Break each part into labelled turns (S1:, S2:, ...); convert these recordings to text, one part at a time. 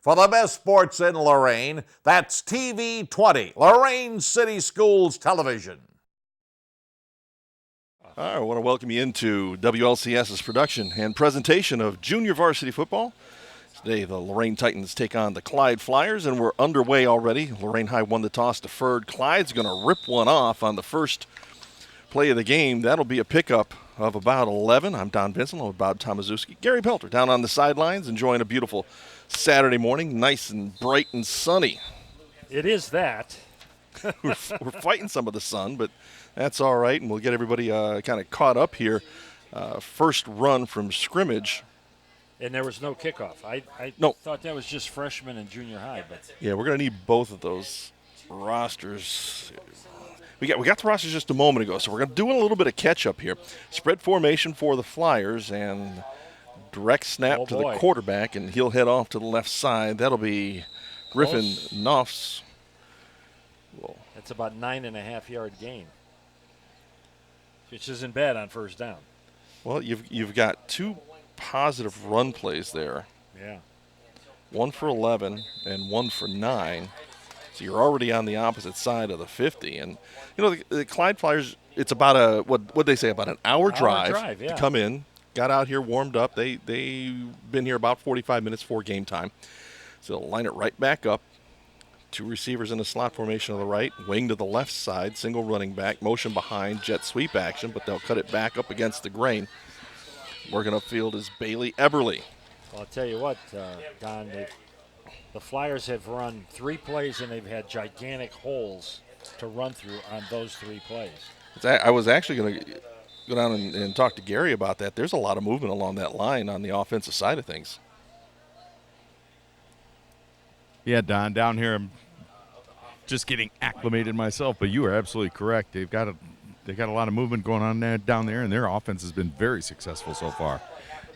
S1: For the best sports in Lorain, that's TV 20, Lorain City Schools Television.
S2: All right, I want to welcome you into WLCS's production and presentation of Junior Varsity Football. Today, the Lorain Titans take on the Clyde Flyers, and we're underway already. Lorain High won the toss, deferred. Clyde's going to rip one off on the first play of the game. That'll be a pickup of about 11. I'm Don Vincent. I'm Bob Tomaszewski. Gary Pelter down on the sidelines enjoying a beautiful Saturday morning, nice and bright and sunny.
S3: It is that.
S2: we're fighting some of the sun, but that's all right, and we'll get everybody kind of caught up here. First run from scrimmage.
S3: And there was no kickoff. I
S2: No.
S3: thought that was just freshman and junior high. But
S2: Yeah, we're going to need both of those rosters. We got the rosters just a moment ago, so we're going to do a little bit of catch-up here. Spread formation for the Flyers, and direct snap to the quarterback, and he'll head off to the left side. That'll be Griffin Knopfs.
S3: That's about 9.5-yard gain, which isn't bad on first down.
S2: Well, you've got two positive run plays there.
S3: Yeah. One
S2: for 11 and one for 9. So you're already on the opposite side of the 50. And, you know, the Clyde Flyers, it's about what'd they say, about an hour drive
S3: yeah.
S2: to come in. Got out here, warmed up. They've been here about 45 minutes before game time. So they'll line it right back up. Two receivers in the slot formation on the right, wing to the left side, single running back, motion behind, jet sweep action, but they'll cut it back up against the grain. Working upfield is Bailey Eberly.
S3: Well, I'll tell you what, Don, the Flyers have run 3 plays, and they've had gigantic holes to run through on those 3 plays.
S2: I was actually going to go down and talk to Gary about that. There's a lot of movement along that line on the offensive side of things.
S4: Yeah, Don, down here I'm just getting acclimated myself, but you are absolutely correct. They've got a lot of movement going on down there, and their offense has been very successful so far.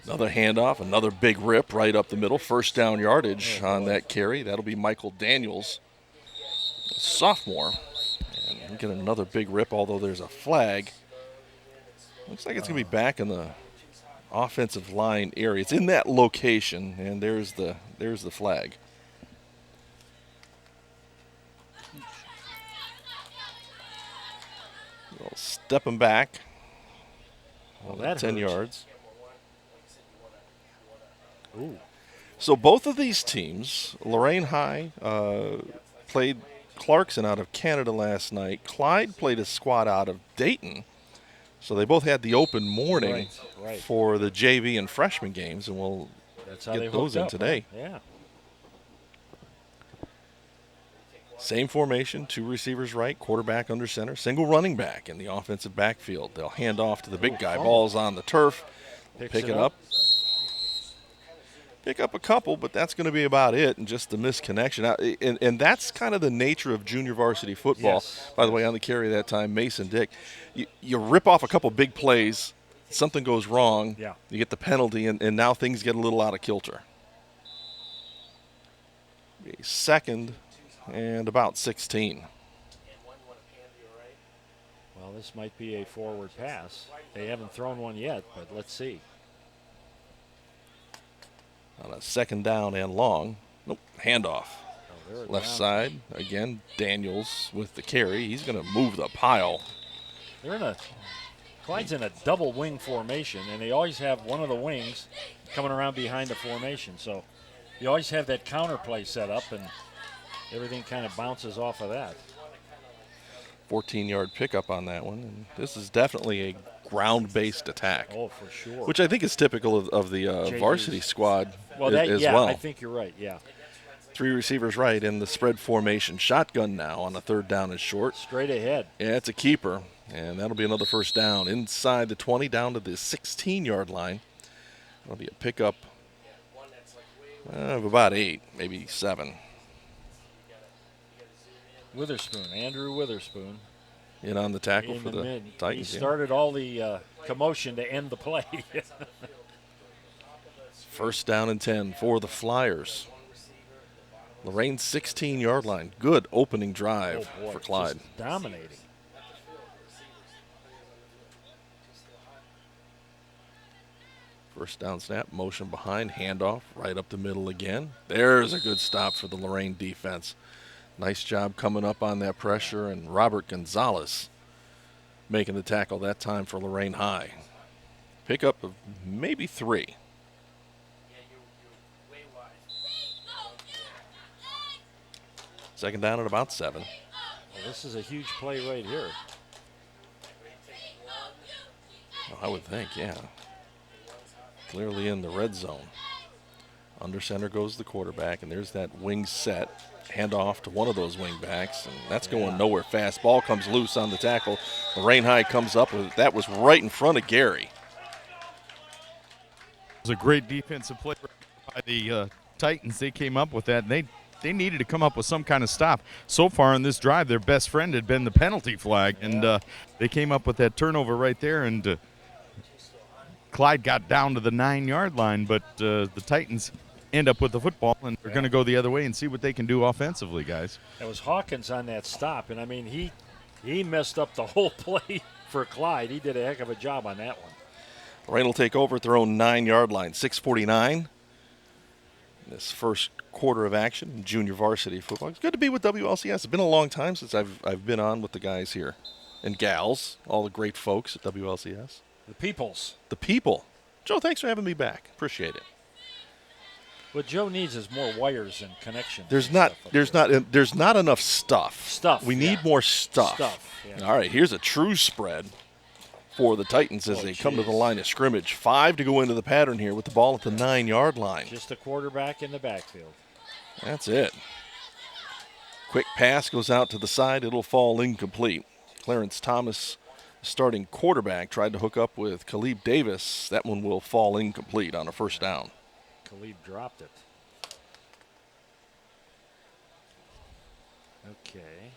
S2: Another handoff, another big rip right up the middle. First down yardage on that carry. That'll be Michael Daniels, sophomore. And we get another big rip, although there's a flag. Looks like it's going to be back in the offensive line area. It's in that location, and there's the flag. Stepping back.
S3: Well, that
S2: 10
S3: hurts.
S2: yards.
S3: Ooh.
S2: So both of these teams, Lorain High played Clarkson out of Canada last night. Clyde played a squad out of Dayton. So they both had the open morning
S3: right.
S2: for the JV and freshman games, and we'll get those in today.
S3: Right? Yeah.
S2: Same formation, 2 receivers right, quarterback under center, single running back in the offensive backfield. They'll hand off to the big guy. Ball's on the turf. Pick it up. Pick up a couple, but that's going to be about it, and just the misconnection. And that's kind of the nature of junior varsity football.
S3: Yes.
S2: By the way, on the carry that time, Mason Dick. You rip off a couple big plays, something goes wrong, you get the penalty, and now things get a little out of kilter. Second and about 16.
S3: Well, this might be a forward pass. They haven't thrown one yet, but let's see.
S2: On a second down and long. Nope, handoff. Left side, again, Daniels with the carry. He's going to move the pile.
S3: Clyde's in a double wing formation, and they always have one of the wings coming around behind the formation. So you always have that counter play set up, and everything kind of bounces off of that.
S2: 14-yard pickup on that one. And this is definitely a ground-based attack.
S3: Oh, for sure.
S2: Which I think is typical of the varsity squad as well.
S3: I think you're right, yeah.
S2: 3 receivers right in the spread formation. Shotgun now on the third down and short.
S3: Straight ahead.
S2: Yeah, it's a keeper, and that'll be another first down. Inside the 20, down to the 16-yard line. That'll be a pickup of about 8, maybe 7.
S3: Witherspoon, Andrew Witherspoon.
S2: In on the tackle for the
S3: mid.
S2: Titans.
S3: He started all the commotion to end the play.
S2: First down and 10 for the Flyers. Lorain's 16-yard line. Good opening drive for Clyde.
S3: Just dominating.
S2: First down snap, motion behind, handoff, right up the middle again. There's a good stop for the Lorain defense. Nice job coming up on that pressure, and Robert Gonzalez making the tackle that time for Lorain High. Pickup of maybe 3. Second down at about 7.
S3: Well, this is a huge play right here.
S2: Well, I would think, yeah. Clearly in the red zone. Under center goes the quarterback, and there's that wing set. Handoff to one of those wing backs, and that's going nowhere fast. Ball comes loose on the tackle. Lorain High comes up with it. That was right in front of Gary.
S4: It was a great defensive play by the Titans. They came up with that, and they needed to come up with some kind of stop. So far in this drive, their best friend had been the penalty flag, and they came up with that turnover right there, and Clyde got down to the 9-yard line, but the Titans end up with the football, and they're going to go the other way and see what they can do offensively, guys.
S3: That was Hawkins on that stop, and I mean he messed up the whole play for Clyde. He did a heck of a job on that one.
S2: Lorain will take over at their own 9-yard line. 6:49. This first quarter of action in junior varsity football. It's good to be with WLCS. It's been a long time since I've been on with the guys here and gals, all the great folks at WLCS.
S3: The peoples.
S2: The people. Joe, thanks for having me back. Appreciate it.
S3: What Joe needs is more wires and connections.
S2: There's not enough stuff.
S3: Stuff.
S2: We need more stuff.
S3: Yeah.
S2: All right, here's a true spread for the Titans as they come to the line of scrimmage. 5 to go into the pattern here with the ball at the 9-yard line.
S3: Just a quarterback in the backfield.
S2: That's it. Quick pass goes out to the side. It'll fall incomplete. Clarence Thomas, starting quarterback, tried to hook up with Khalib Davis. That one will fall incomplete on a first down.
S3: Khalib dropped it. Okay.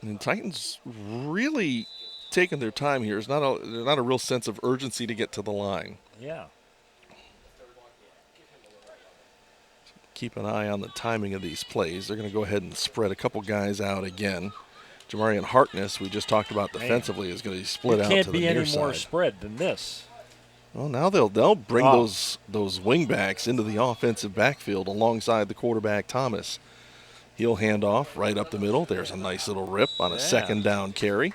S2: And the Titans really taking their time here. There's not a real sense of urgency to get to the line.
S3: Yeah.
S2: Keep an eye on the timing of these plays. They're going to go ahead and spread a couple guys out again. Jamarian Harkness, we just talked about defensively, is going to be split out to the near side.
S3: Can't be any more spread than this.
S2: Well, now they'll bring those wing backs into the offensive backfield alongside the quarterback, Thomas. He'll hand off right up the middle. There's a nice little rip on a second down carry.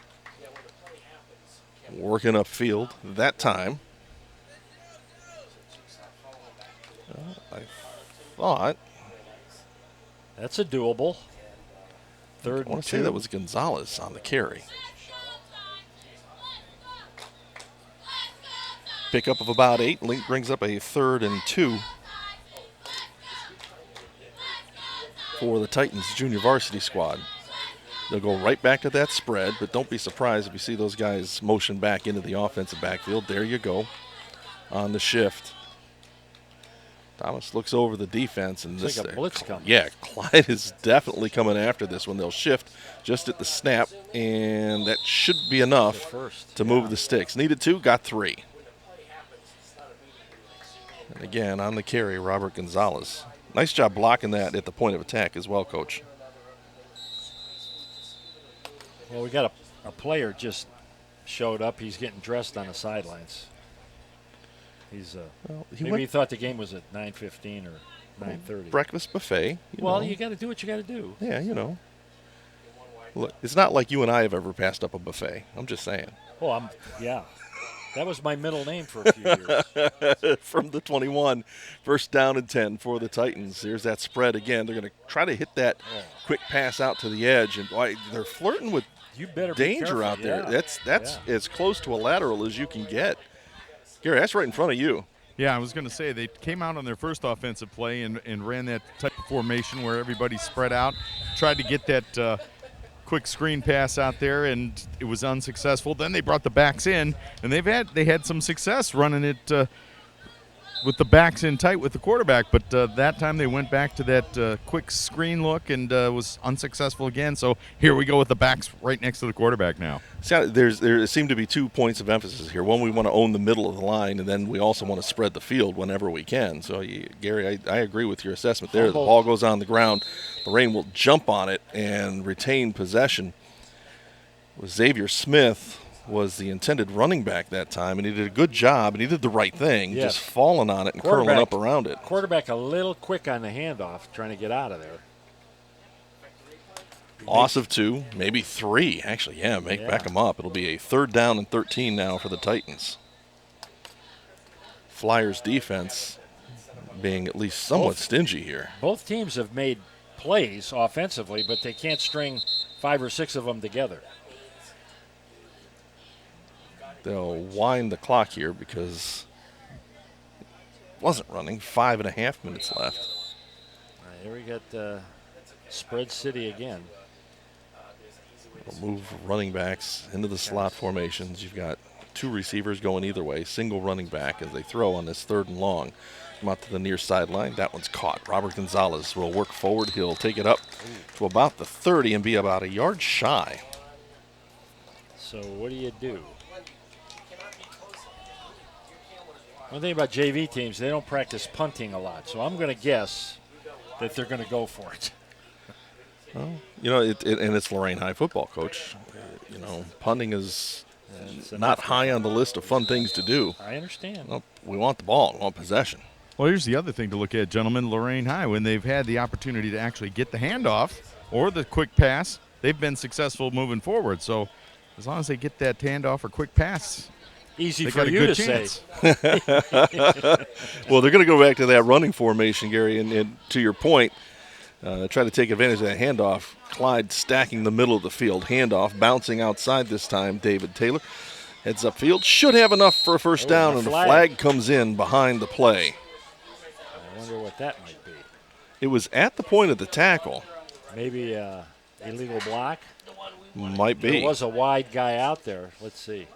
S2: Working upfield that time. I thought.
S3: That's a doable. Third
S2: I want to say that was Gonzalez on the carry. Pickup of about 8. Link brings up a 3rd and 2 for the Titans junior varsity squad. They'll go right back to that spread, but don't be surprised if you see those guys motion back into the offensive backfield. There you go on the shift. Thomas looks over the defense, and
S3: it's like a blitz coming.
S2: Yeah, Clyde is definitely coming after this one. They'll shift just at the snap, and that should be enough to move the sticks. Needed 2, got 3. And again, on the carry, Robert Gonzalez. Nice job blocking that at the point of attack as well, Coach.
S3: Well, we got a player just showed up. He's getting dressed on the sidelines. He's he thought the game was at 9:15 or 9:30.
S2: Breakfast buffet.
S3: You got to do what you got to do.
S2: Yeah, Look, it's not like you and I have ever passed up a buffet. I'm just saying.
S3: Oh, yeah. That was my middle name for a few years.
S2: From the 21, first down and 10 for the Titans. Here's that spread again. They're going to try to hit that quick pass out to the edge, and they're flirting with danger out there. That's as close to a lateral as you can get. Gary, that's right in front of you.
S4: Yeah, I was going to say they came out on their first offensive play and ran that type of formation where everybody spread out, tried to get that quick screen pass out there, and it was unsuccessful. Then they brought the backs in, and they had some success running it with the backs in tight with the quarterback. But that time they went back to that quick screen look and was unsuccessful again. So here we go with the backs right next to the quarterback now.
S2: See, there seem to be 2 points of emphasis here. One, we want to own the middle of the line, and then we also want to spread the field whenever we can. So, Gary, I agree with your assessment there. The ball goes on the ground. Lorain will jump on it and retain possession. Xavier Smith was the intended running back that time, and he did a good job, and he did the right thing,
S3: Yes.
S2: just falling on it and curling up around it.
S3: Quarterback a little quick on the handoff, trying to get out of there.
S2: Loss of 2, maybe 3, actually. Yeah, back them up. It'll be a 3rd down and 13 now for the Titans. Flyers defense being at least somewhat stingy here.
S3: Both teams have made plays offensively, but they can't string 5 or 6 of them together.
S2: They'll wind the clock here because it wasn't running. 5.5 minutes left.
S3: All right, here we got spread city again.
S2: We'll move running backs into the slot formations. You've got 2 receivers going either way, single running back as they throw on this 3rd and long. Come out to the near sideline. That one's caught. Robert Gonzalez will work forward. He'll take it up to about the 30 and be about a yard shy.
S3: So what do you do? One thing about JV teams, they don't practice punting a lot. So I'm going to guess that they're going to go for it.
S2: Well, you know, and it's Lorain High football, Coach. You know, punting is not high on the list of fun things to do.
S3: I understand.
S2: Well, we want the ball. We want possession.
S4: Well, here's the other thing to look at, gentlemen. Lorain High, when they've had the opportunity to actually get the handoff or the quick pass, they've been successful moving forward. So as long as they get that handoff or quick pass,
S3: easy
S4: they
S3: for
S4: got a
S3: you
S4: good
S3: to
S4: chance.
S3: say.
S2: Well, they're going to go back to that running formation, Gary, and to your point, try to take advantage of that handoff. Clyde stacking the middle of the field. Handoff, bouncing outside this time. David Taylor heads upfield. Should have enough for a first down, and the flag comes in behind the play.
S3: I wonder what that might be.
S2: It was at the point of the tackle.
S3: Maybe illegal block?
S2: Might be.
S3: There was a wide guy out there. Let's see.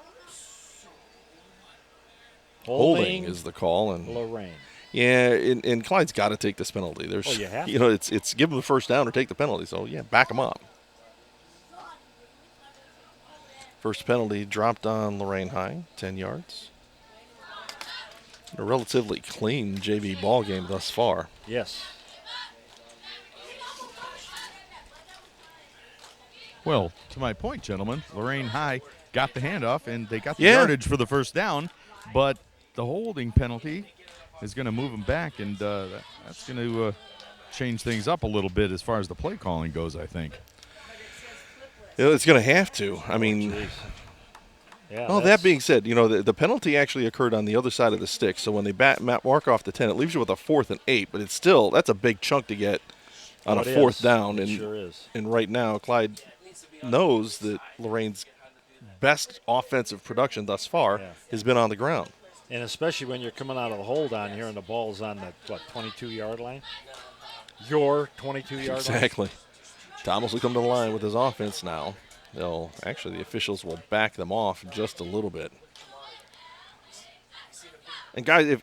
S2: Holding is the call. And
S3: Lorain.
S2: yeah, and Clyde's got to take this penalty. There's,
S3: you have
S2: you know, it's give them the first down or take the penalty. So, yeah, back them up. First penalty dropped on Lorain High, 10 yards. A relatively clean JV ball game thus far.
S3: Yes.
S4: well, to my point, gentlemen, Lorain High got the handoff, and they got the
S2: Yeah.
S4: yardage for the first down, but the holding penalty is going to move them back, and that's going to change things up a little bit as far as the play calling goes, I think.
S2: You know, it's going to have to. I mean,
S3: Yeah,
S2: well, that being said, you know, the penalty actually occurred on the other side of the stick. So when they mark off the 10, it leaves you with a 4th and 8, but it's still, that's a big chunk to get on a 4th down.
S3: It
S2: And,
S3: sure is.
S2: and right now, Clyde knows that Lorain's best offensive production thus far has been on the ground.
S3: And especially when you're coming out of the hold on here and the ball's on the, 22-yard line? Your 22-yard line?
S2: Exactly. Thomas will come to the line with his offense now. The officials will back them off just a little bit. And guys,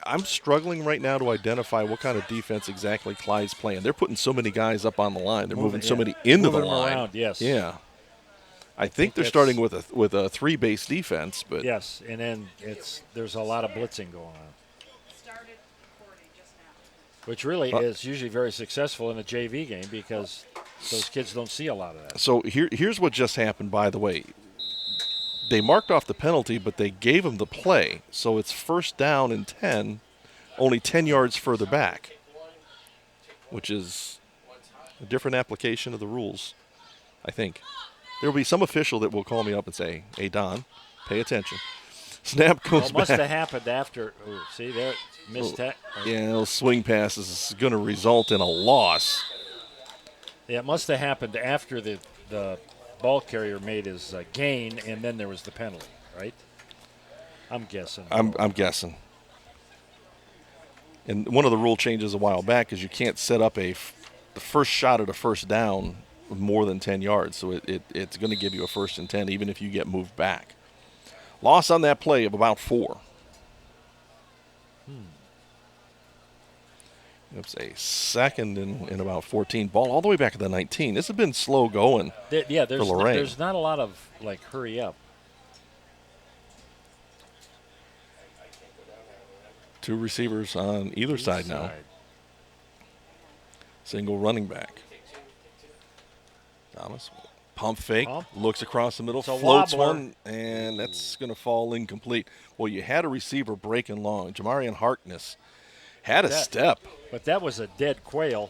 S2: I'm struggling right now to identify what kind of defense exactly Clyde's playing. They're putting so many guys up on the line. They're moving so many into the
S3: Moving them
S2: line.
S3: around, yes.
S2: Yeah. I think they're starting with a 3-base defense, but
S3: Yes, and then there's a lot of blitzing going on. Which really is usually very successful in a JV game because those kids don't see a lot of that.
S2: So here's what just happened, by the way. They marked off the penalty, but they gave him the play. So it's first down and 10, only 10 yards further back, which is a different application of the rules, I think. There will be some official that will call me up and say, hey, Don, pay attention. Snap goes
S3: It must
S2: back.
S3: have happened after. Ooh, see there, missed that.
S2: Yeah, those swing passes is going to result in a loss.
S3: Yeah, it must have happened after the ball carrier made his gain, and then there was the penalty, right? I'm guessing.
S2: I'm guessing. And one of the rule changes a while back is you can't set up the first shot at a first down with more than 10 yards. So it's going to give you a 1st and 10 even if you get moved back. Loss on that play of about 4. It's a 2nd and about 14. Ball all the way back at the 19. This has been slow going for Lorain.
S3: There's not a lot of, hurry up.
S2: 2 receivers on either side now. Single running back. Thomas Pump fake, looks across the middle,
S3: It's a
S2: floats
S3: wobbler.
S2: one, and that's going to fall incomplete. Well, you had a receiver breaking long. Jamarian Harkness had a step.
S3: But that was a dead quail,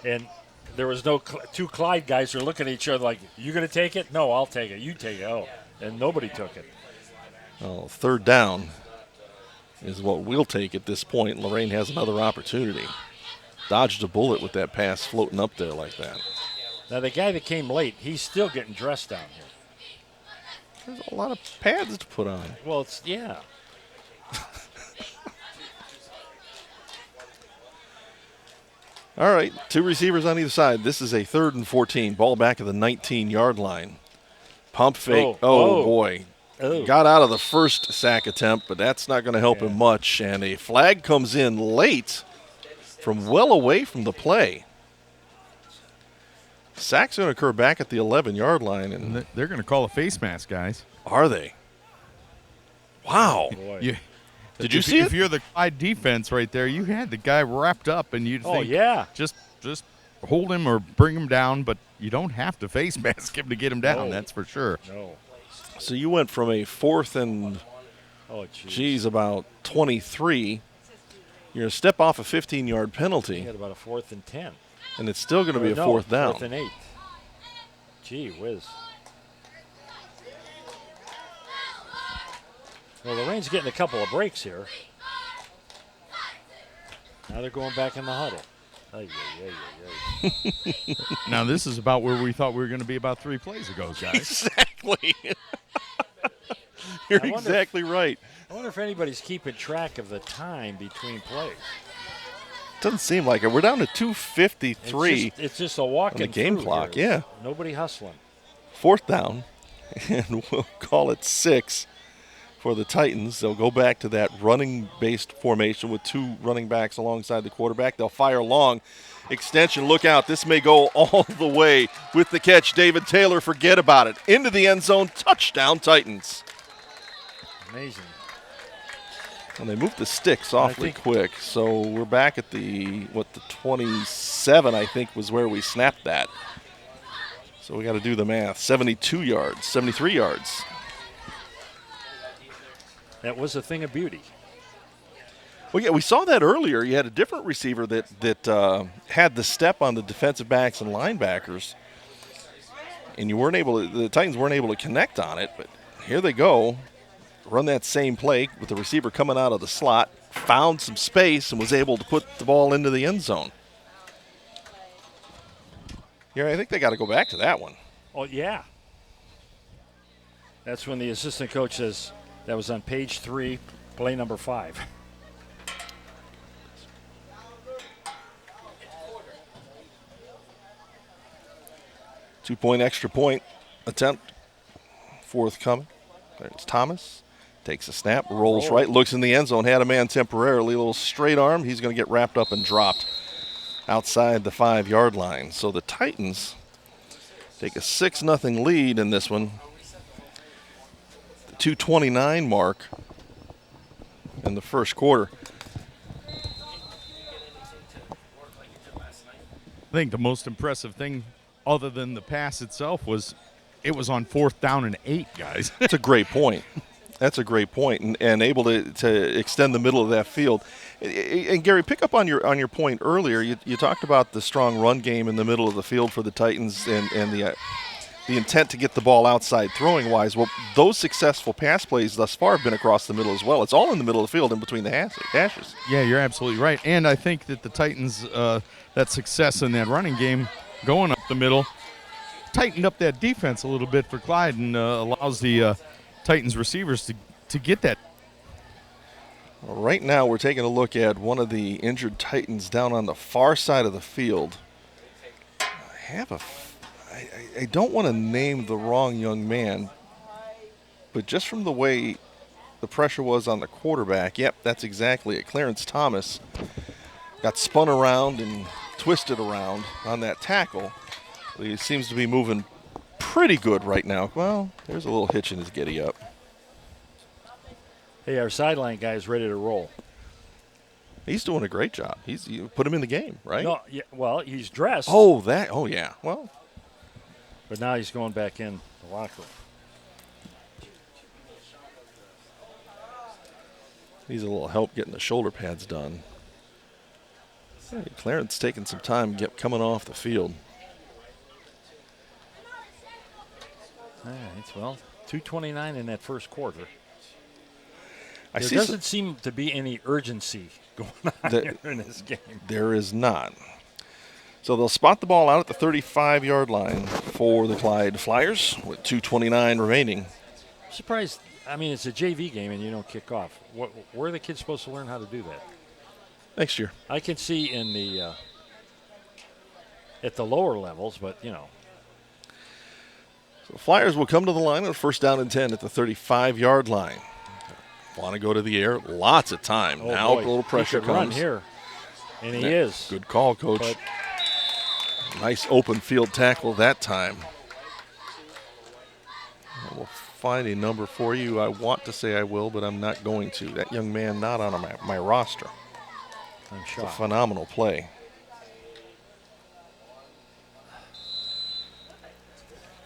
S3: and there was no two Clyde guys who are looking at each other like, you going to take it? No, I'll take it. You take it. Oh, and nobody took it.
S2: Well, third down is what we'll take at this point. Lorain has another opportunity. Dodged a bullet with that pass floating up there like that.
S3: Now, the guy that came late, he's still getting dressed down here.
S2: There's a lot of pads to put on.
S3: Well, it's, yeah.
S2: All right, two receivers on either side. This is a 3rd and 14. Ball back at the 19-yard line. Pump fake. Oh boy.
S3: Oh.
S2: Got out of the first sack attempt, but that's not going to help him much. And a flag comes in late from well away from the play. Sack's going to occur back at the 11-yard line. And
S4: They're going to call a face mask, guys.
S2: are they? Wow.
S3: Boy.
S2: Did you see it?
S4: If you're the Clyde defense right there, you had the guy wrapped up, and you'd think, just hold him or bring him down, but you don't have to face mask him to get him down.
S3: No.
S4: That's for sure.
S3: No.
S2: So you went from a 4th and, about 23. You're going to step off a 15-yard penalty.
S3: He had about a 4th and 10.
S2: And it's still going to be a 4th down.
S3: 4th and 8. Gee whiz. Well, Lorain's getting a couple of breaks here. Now they're going back in the huddle. Ay, ay, ay, ay, ay.
S4: Now, this is about where we thought we were going to be about 3 plays ago, guys.
S2: Exactly. You're exactly right.
S3: I wonder if anybody's keeping track of the time between plays.
S2: Doesn't seem like it. We're down to 2:53.
S3: It's just a walk
S2: on the game clock,
S3: here.
S2: yeah.
S3: Nobody hustling.
S2: 4th down, and we'll call it 6 for the Titans. They'll go back to that running-based formation with 2 running backs alongside the quarterback. They'll fire long. Extension, look out. This may go all the way with the catch. David Taylor, forget about it. Into the end zone, touchdown Titans.
S3: Amazing.
S2: And they moved the sticks awfully quick. So we're back at the 27, I think, was where we snapped that. So we got to do the math. 72 yards, 73 yards.
S3: That was a thing of beauty.
S2: Well, yeah, we saw that earlier. You had a different receiver that had the step on the defensive backs and linebackers, and the Titans weren't able to connect on it. But here they go, run that same play with the receiver coming out of the slot, found some space, and was able to put the ball into the end zone. Yeah, I think they got to go back to that one.
S3: Oh, yeah. That's when the assistant coach says that was on page 3, play number 5.
S2: Two-point extra point attempt forthcoming. There's Thomas. Takes a snap, rolls right, looks in the end zone, had a man temporarily, a little straight arm. He's going to get wrapped up and dropped outside the 5-yard line. So the Titans take a 6-0 lead in this one. The 2:29 mark in the first quarter.
S4: I think the most impressive thing, other than the pass itself, was it was on 4th down and 8, guys.
S2: That's a great point. That's a great point, and able to extend the middle of that field. And Gary, pick up on your point earlier. You talked about the strong run game in the middle of the field for the Titans and the intent to get the ball outside throwing wise. Well, those successful pass plays thus far have been across the middle as well. It's all in the middle of the field in between the hashes.
S4: Yeah, you're absolutely right. And I think that the Titans, that success in that running game going up the middle, tightened up that defense a little bit for Clyde and allows the Titans receivers to get that.
S2: Right now we're taking a look at one of the injured Titans down on the far side of the field. I don't want to name the wrong young man, but just from the way the pressure was on the quarterback, yep, that's exactly it. Clarence Thomas got spun around and twisted around on that tackle. He seems to be moving pretty good right now. Well, there's a little hitch in his giddy up.
S3: Hey, our sideline guy is ready to roll.
S2: He's doing a great job. You put him in the game, right?
S3: No, yeah, well, he's dressed.
S2: Oh, yeah. Well,
S3: But now he's going back in the locker room.
S2: Needs a little help getting the shoulder pads done. Hey, Clarence taking some time coming off the field.
S3: All right, well, 2:29 in that first quarter.
S2: There
S3: doesn't seem to be any urgency going on here in this game.
S2: There is not. So they'll spot the ball out at the 35-yard line for the Clyde Flyers with 2:29 remaining.
S3: I'm surprised. I mean, it's a JV game and you don't kick off. Where are the kids supposed to learn how to do that?
S2: Next year.
S3: I can see in the at the lower levels, but, you know.
S2: So Flyers will come to the line on first down and 10 at the 35-yard line. Want to go to the air. Lots of time.
S3: Oh,
S2: now
S3: boy.
S2: a little pressure
S3: He could run
S2: comes.
S3: here, and he is.
S2: Good call, Coach.
S3: But
S2: nice open field tackle that time. We'll find a number for you. I want to say I will, but I'm not going to. That young man not on my roster.
S3: I'm
S2: It's a
S3: shocked.
S2: phenomenal play.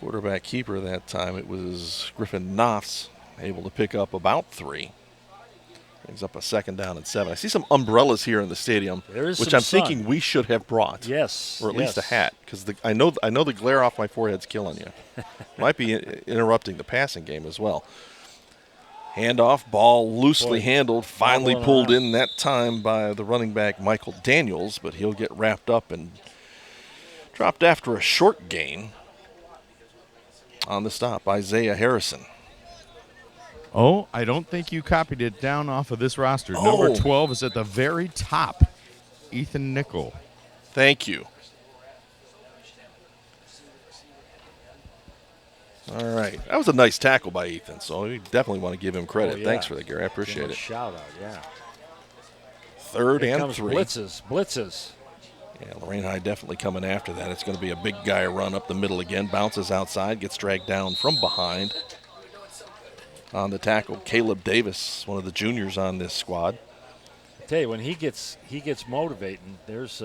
S2: Quarterback keeper that time, it was Griffin Knopfs, able to pick up about 3. Brings up a second down and 7. I see some umbrellas here in the stadium,
S3: There is
S2: which
S3: some
S2: I'm thinking
S3: sun.
S2: we should have brought.
S3: Yes.
S2: Or at least a
S3: yes.
S2: hat, because I know the glare off my forehead's killing you. Might be interrupting the passing game as well. Handoff, ball loosely
S3: Boy,
S2: handled, finally
S3: wobbling
S2: pulled
S3: around.
S2: in that time by the running back Michael Daniels, but he'll get wrapped up and dropped after a short gain. On the stop, Isaiah Harrison.
S4: Oh, I don't think you copied it down off of this roster.
S2: Oh.
S4: Number 12 is at the very top. Ethan Nickel.
S2: Thank you. All right. That was a nice tackle by Ethan, so we definitely want to give him credit.
S3: Oh, yeah.
S2: Thanks for that, Gary. I
S3: Give him
S2: appreciate
S3: a
S2: it.
S3: shout out, yeah.
S2: Third
S3: Here
S2: and
S3: comes
S2: 3.
S3: blitzes.
S2: Yeah, Lorain High definitely coming after that. It's going to be a big guy run up the middle again. Bounces outside, gets dragged down from behind. On the tackle, Caleb Davis, one of the juniors on this squad.
S3: I tell you, when he gets motivating, there's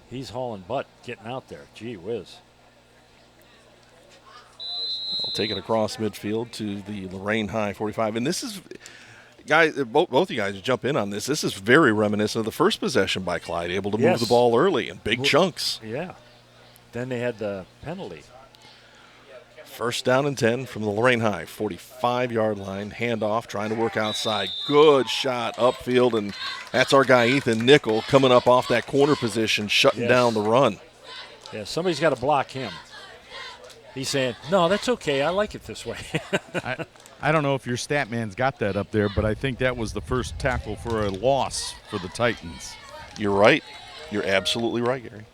S3: he's hauling butt getting out there. Gee whiz.
S2: I'll take it across midfield to the Lorain High 45. And this is, guys, both you guys jump in on this. This is very reminiscent of the first possession by Clyde, able to move
S3: Yes.
S2: the ball early in big chunks.
S3: Yeah. Then they had the penalty.
S2: First down and 10 from the Lorain High 45-yard line. Handoff, trying to work outside. Good shot upfield, and that's our guy Ethan Nickel coming up off that corner position, shutting
S3: Yes.
S2: down the run.
S3: Yeah, somebody's got to block him. He's saying, no, that's okay. I like it this way.
S4: I don't know if your stat man's got that up there, but I think that was the first tackle for a loss for the Titans.
S2: You're right. You're absolutely right, Gary.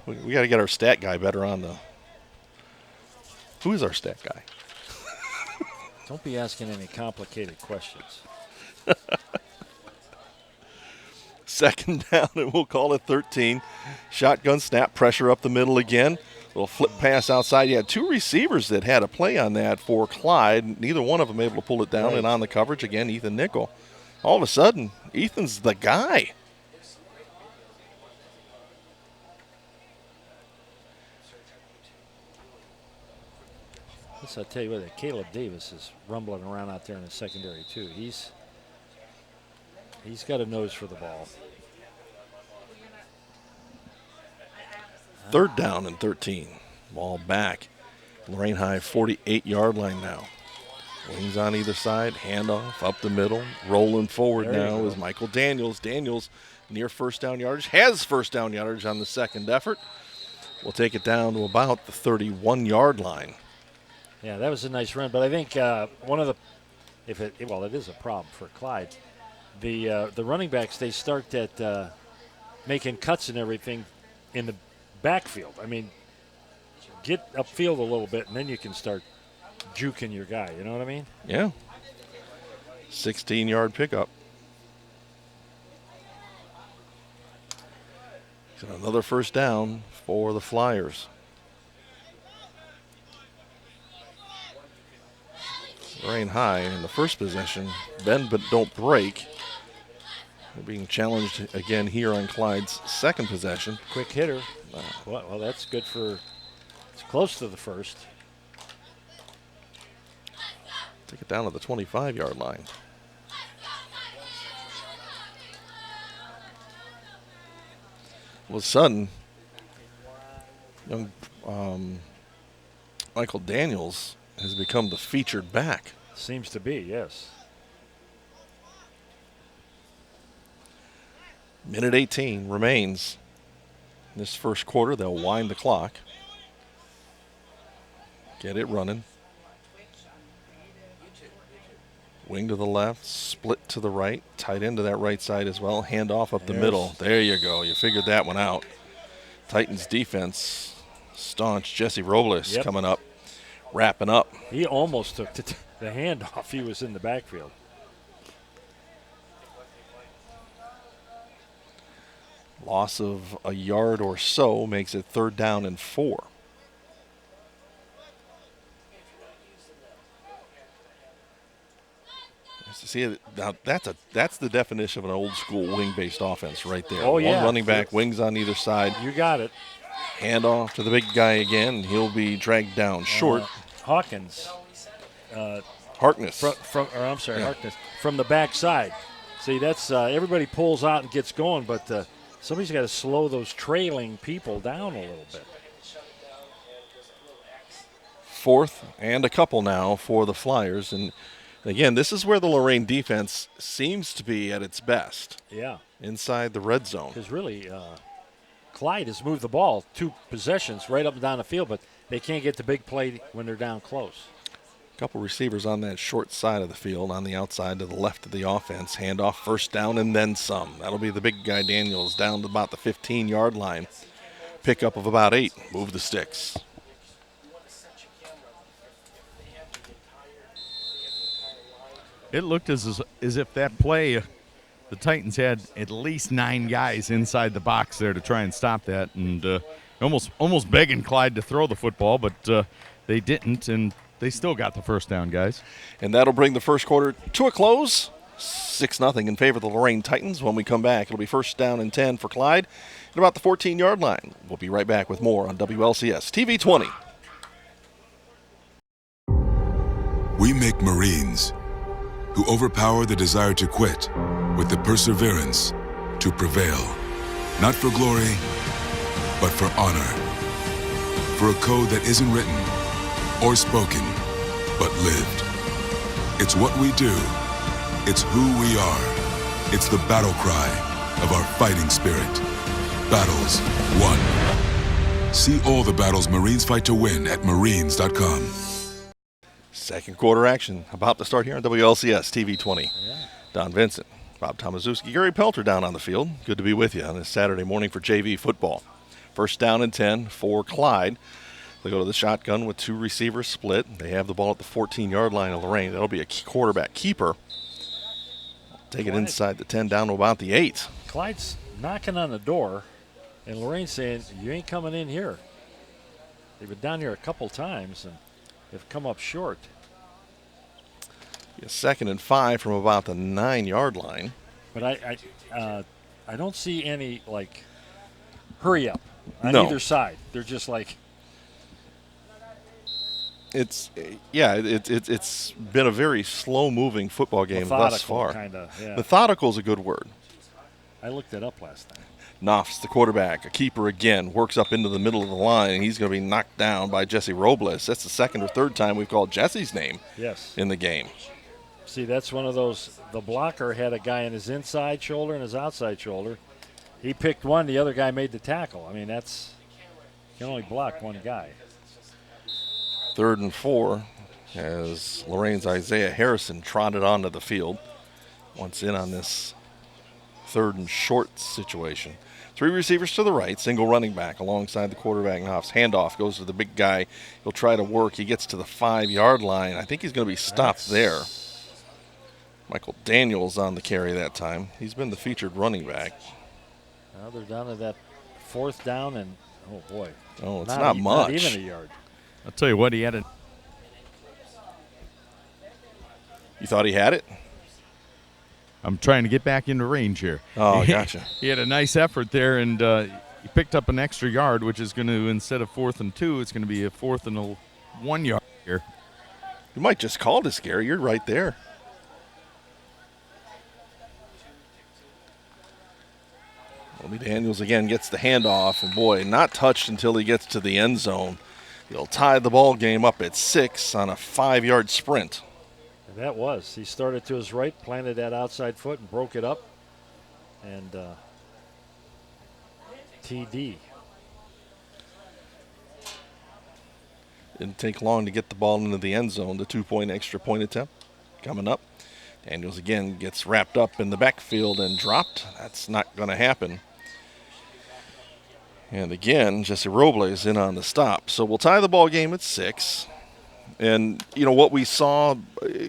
S2: We got to get our stat guy better on the. Who is our stat guy?
S3: Don't be asking any complicated questions.
S2: Second down, and we'll call it 13. Shotgun snap, pressure up the middle again. Little flip pass outside. You had 2 receivers that had a play on that for Clyde. Neither one of them able to pull it down,
S3: Right.
S2: and on the coverage again, Ethan Nickel. All of a sudden, Ethan's the guy.
S3: I'll tell you what, Caleb Davis is rumbling around out there in the secondary too. He's got a nose for the ball.
S2: Third down and 13. Ball back. Lorain High 48-yard line now. Wings on either side, handoff up the middle. Rolling forward
S3: There you
S2: now
S3: go.
S2: is Michael Daniels. Daniels near first down yardage, has first down yardage on the second effort. We'll take it down to about the 31-yard line.
S3: Yeah, that was a nice run. But I think one of the, it is a problem for Clyde. The running backs, they start at making cuts and everything in the backfield. I mean, get upfield a little bit, and then you can start juking your guy. You know what I mean?
S2: Yeah. 16-yard pickup. So another first down for the Flyers. Lorain High in the first possession. Bend but don't break. They're being challenged again here on Clyde's second possession.
S3: Quick hitter. Well, that's good for, it's close to the first.
S2: Take it down to the 25-yard line. All of a sudden, young Michael Daniels has become the featured back.
S3: Seems to be, yes.
S2: Minute 18 remains in this first quarter. They'll wind the clock. Get it running. Wing to the left, split to the right, tight end to that right side as well. Hand off up the middle. There you go. You figured that one out. Titans defense, staunch. Jesse Robles coming up, wrapping up.
S3: He almost took the handoff. He was in the backfield.
S2: Loss of a yard or so makes it 3rd down and 4. See, now that's the definition of an old school wing-based offense right there.
S3: Oh, yeah.
S2: One running back, wings on either side.
S3: You got it.
S2: Hand off to the big guy again, and he'll be dragged down short.
S3: Hawkins.
S2: Harkness.
S3: Harkness. From the backside. See, that's everybody pulls out and gets going, but somebody's got to slow those trailing people down a little bit.
S2: 4th and a couple now for the Flyers, and again, this is where the Lorain defense seems to be at its best.
S3: Yeah.
S2: Inside the red zone.
S3: Because really, Clyde has moved the ball 2 possessions right up and down the field, but they can't get the big play when they're down close.
S2: A couple receivers on that short side of the field, on the outside to the left of the offense. Handoff, first down, and then some. That'll be the big guy, Daniels, down to about the 15-yard line. Pickup of about 8. Move the sticks.
S4: It looked as if that play, the Titans had at least 9 guys inside the box there to try and stop that, and almost begging Clyde to throw the football, but they didn't, and they still got the first down, guys.
S2: And that'll bring the first quarter to a close. 6-0 in favor of the Lorain Titans. When we come back, it'll be 1st down and 10 for Clyde at about the 14-yard line. We'll be right back with more on WLCS TV 20.
S5: We make Marines who overpower the desire to quit with the perseverance to prevail. Not for glory, but for honor. For a code that isn't written or spoken, but lived. It's what we do. It's who we are. It's the battle cry of our fighting spirit. Battles won. See all the battles Marines fight to win at marines.com.
S2: Second quarter action about to start here on WLCS TV 20.
S3: Yeah.
S2: Don Vincent, Bob Tomaszewski, Gary Pelter down on the field. Good to be with you on this Saturday morning for JV football. 1st down and 10 for Clyde. They go to the shotgun with 2 receivers split. They have the ball at the 14-yard line of Lorain. That'll be a quarterback keeper. Take it inside the 10 down to about the 8.
S3: Clyde's knocking on the door, and Lorain's saying, you ain't coming in here. They've been down here a couple times, and they've come up short.
S2: 2nd and 5 from about the 9-yard line.
S3: But I don't see any, like, hurry up on
S2: No.
S3: either side. They're just like.
S2: It's been a very slow-moving football game thus far.
S3: Kinda, yeah.
S2: Methodical is a good word.
S3: I looked it up last night.
S2: Knopf's the quarterback, a keeper again, works up into the middle of the line, and he's going to be knocked down by Jesse Robles. That's the 2nd or 3rd time we've called Jesse's name in the game.
S3: See, that's one of those, the blocker had a guy in his inside shoulder and his outside shoulder. He picked one, the other guy made the tackle. I mean, you can only block one guy.
S2: 3rd and 4 as Lorain's Isaiah Harrison trotted onto the field. Once in on this 3rd and short situation. 3 receivers to the right, single running back alongside the quarterback. Knopf's handoff goes to the big guy. He'll try to work. He gets to the 5-yard line. I think he's going to be stopped there. Michael Daniels on the carry that time. He's been the featured running back.
S3: Now they're down to that 4th down, and oh boy.
S2: Oh, it's not much.
S3: Not even a yard.
S4: I'll tell you what, he had it.
S2: You thought he had it?
S4: I'm trying to get back into range here.
S2: Oh, gotcha.
S4: He had a nice effort there, and he picked up an extra yard, which is going to, instead of 4th and 2, it's going to be a 4th and 1 yard here.
S2: You might just call this, Gary. You're right there. Colby Daniels again gets the handoff, and boy, not touched until he gets to the end zone. He'll tie the ball game up at 6 on a 5-yard sprint.
S3: And that was. He started to his right, planted that outside foot, and broke it up. And TD.
S2: Didn't take long to get the ball into the end zone. The 2-point extra point attempt coming up. Daniels again gets wrapped up in the backfield and dropped. That's not going to happen. And again, Jesse Robles in on the stop. So we'll tie the ball game at 6. And, you know, what we saw,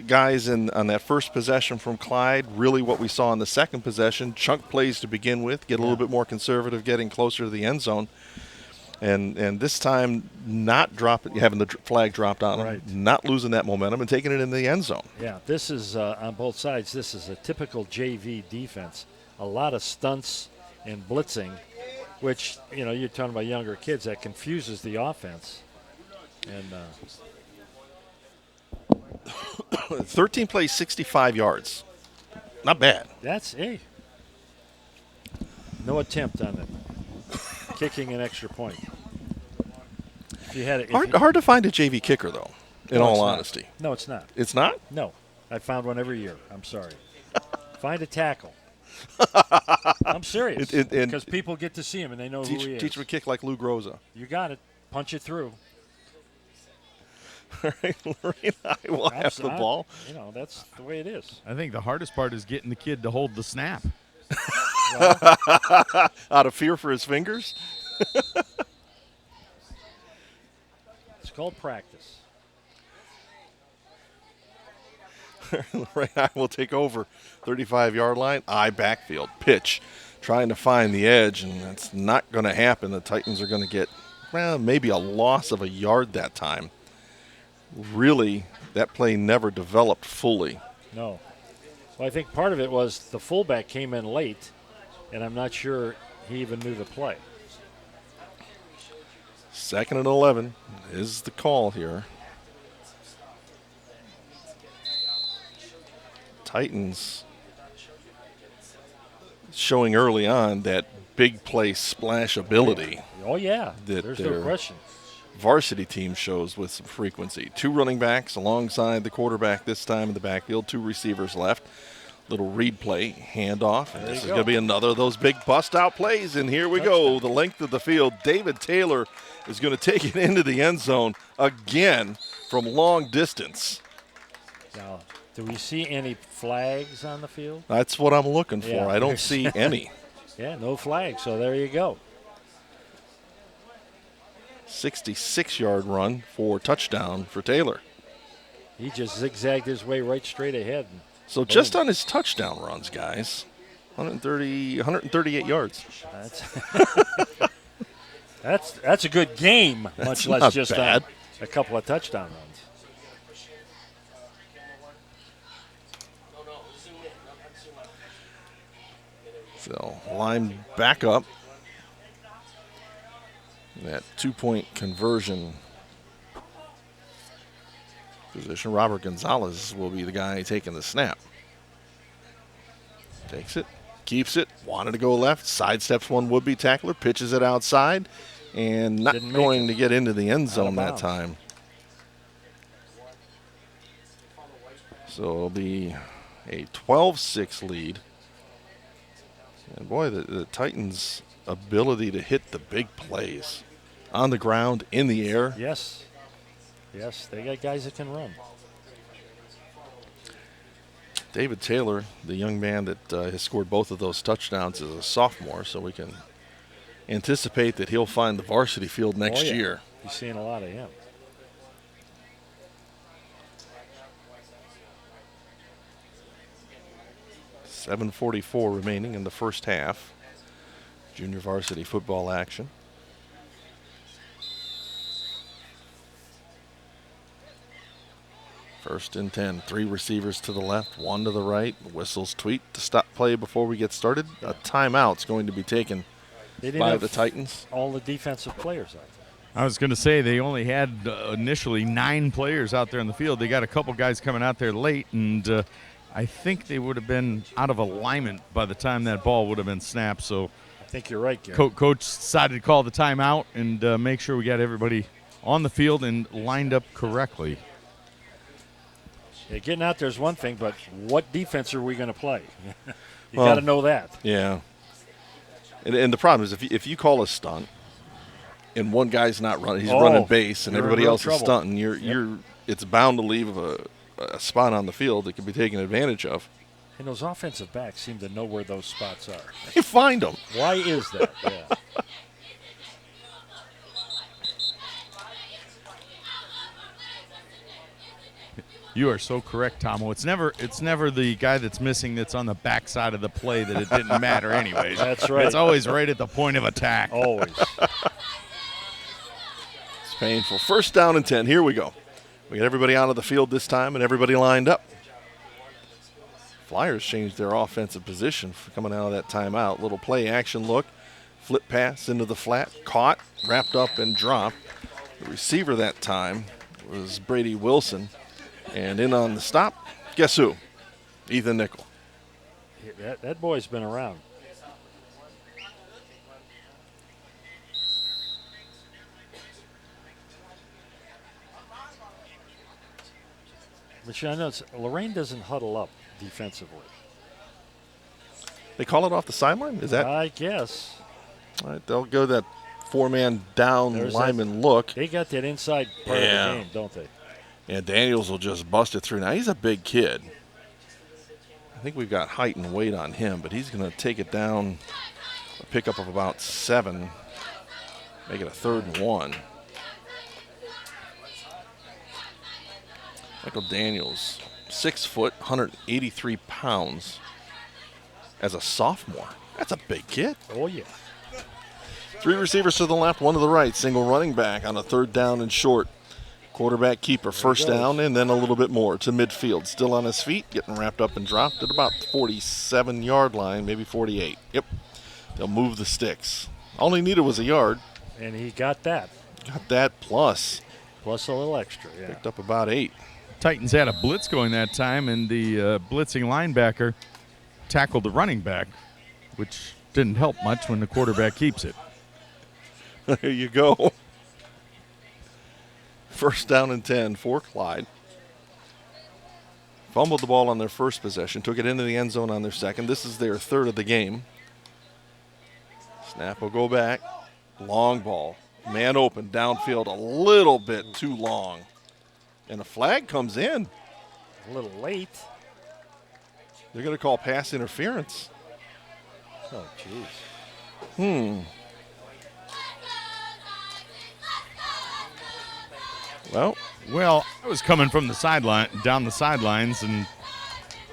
S2: guys, on that first possession from Clyde, really what we saw in the second possession, chunk plays to begin with, get a little bit more conservative, getting closer to the end zone. And this time not having the flag dropped on him, not losing that momentum and taking it in the end zone.
S3: Yeah, this is, on both sides, this is a typical JV defense. A lot of stunts and blitzing, which, you know, you're talking about younger kids, that confuses the offense. And
S2: 13 plays, 65 yards. Not bad.
S3: That's no attempt on it. Kicking an extra point. If you had it,
S2: hard to find a JV kicker, though, in all honesty.
S3: No, it's not.
S2: It's not?
S3: No. I found one every year. I'm sorry. Find a tackle. I'm serious. Because people get to see him and they know who he is.
S2: Teach him a kick like Lou Groza.
S3: You got it. Punch it through.
S2: All right, Lorain High will have the ball.
S3: You know, that's the way it is.
S4: I think the hardest part is getting the kid to hold the snap.
S2: Out of fear for his fingers?
S3: It's called practice.
S2: Lorain High will take over 35-yard line. Backfield pitch, trying to find the edge, and that's not going to happen. The Titans are going to get, maybe a loss of a yard that time. Really, that play never developed fully.
S3: No. Well, I think part of it was the fullback came in late, and I'm not sure he even knew the play.
S2: 2nd and 11 is the call here. Titans showing early on that big play splash ability.
S3: Oh, yeah.
S2: That
S3: There's no question.
S2: Varsity team shows with some frequency. 2 running backs alongside the quarterback this time in the backfield. 2 receivers left. Little read play, handoff. And this is going to be another of those big bust-out plays. And here we go, the length of the field. David Taylor is going to take it into the end zone again from long distance.
S3: Now, do we see any flags on the field?
S2: That's what I'm looking for.
S3: Yeah.
S2: I don't see any.
S3: Yeah, no flags, so there you go.
S2: 66-yard run for touchdown for Taylor.
S3: He just zigzagged his way right straight ahead.
S2: So just on his touchdown runs, guys, 138 yards.
S3: That's a good game, much less just on a couple of touchdown runs.
S2: So line back up. That 2-point conversion position. Robert Gonzalez will be the guy taking the snap. Takes it, keeps it, wanted to go left, sidesteps one would-be tackler, pitches it outside, and not going to get into the end zone that time. So it'll be a 12-6 lead. And boy, the Titans' ability to hit the big plays on the ground, in the air.
S3: Yes. Yes, they got guys that can run.
S2: David Taylor, the young man that has scored both of those touchdowns, is a sophomore, so we can anticipate that he'll find the varsity field next year.
S3: You're seeing a lot of him.
S2: .7:44 remaining in the first half. Junior varsity football action. First and 10. 3 receivers to the left, 1 to the right. Whistles tweet to stop play before we get started. A timeout's going to be taken by the Titans.
S3: All the defensive players out there.
S4: I was going to say they only had initially 9 players out there in the field. They got a couple guys coming out there late, and I think they would have been out of alignment by the time that ball would have been snapped. So
S3: I think you're right, Gary.
S4: Coach decided to call the timeout and make sure we got everybody on the field and lined up correctly.
S3: Yeah, getting out there is one thing, but what defense are we going to play? You got to know that.
S2: Yeah. And the problem is if you call a stunt and one guy's not running, he's running base, and everybody else is stunting, it's bound to leave a spot on the field that can be taken advantage of.
S3: And those offensive backs seem to know where those spots are.
S2: You find them.
S3: Why is that? Yeah.
S4: You are so correct, Tomo. It's never the guy that's missing that's on the backside of the play that it didn't matter anyways.
S3: That's right.
S4: It's always right at the point of attack.
S3: Always.
S2: It's painful. First down and 10. Here we go. We got everybody out of the field this time and everybody lined up. Flyers changed their offensive position for coming out of that timeout. Little play action look. Flip pass into the flat. Caught, wrapped up, and dropped. The receiver that time was Brady Wilson. And in on the stop, guess who? Ethan Nickel.
S3: That boy's been around. But I know Lorain doesn't huddle up defensively.
S2: They call it off the sideline? Is that?
S3: I guess.
S2: All right, they'll go that 4-man down lineman look.
S3: They got that inside part of the game, don't they?
S2: Yeah, Daniels will just bust it through. Now, he's a big kid. I think we've got height and weight on him, but he's going to take it down, a pickup of about 7, make it a 3rd and 1. Michael Daniels, 6 foot, 183 pounds as a sophomore. That's a big kid.
S3: Oh, yeah.
S2: 3 receivers to the left, 1 to the right. Single running back on a 3rd down and short. Quarterback keeper, first down, and then a little bit more to midfield. Still on his feet, getting wrapped up and dropped at about the 47-yard line, maybe 48. Yep, they'll move the sticks. All he needed was a yard.
S3: And he got that.
S2: Got that plus.
S3: Plus a little extra, yeah.
S2: Picked up about 8.
S4: Titans had a blitz going that time, and the blitzing linebacker tackled the running back, which didn't help much when the quarterback keeps it.
S2: There you go. First down and 10 for Clyde. Fumbled the ball on their first possession, took it into the end zone on their second. This is their 3rd of the game. Snap will go back. Long ball. Man open, downfield, a little bit too long. And a flag comes in.
S3: A little late.
S2: They're going to call pass interference.
S3: Oh, jeez.
S2: Well,
S4: I was coming from the sideline, down the sidelines, and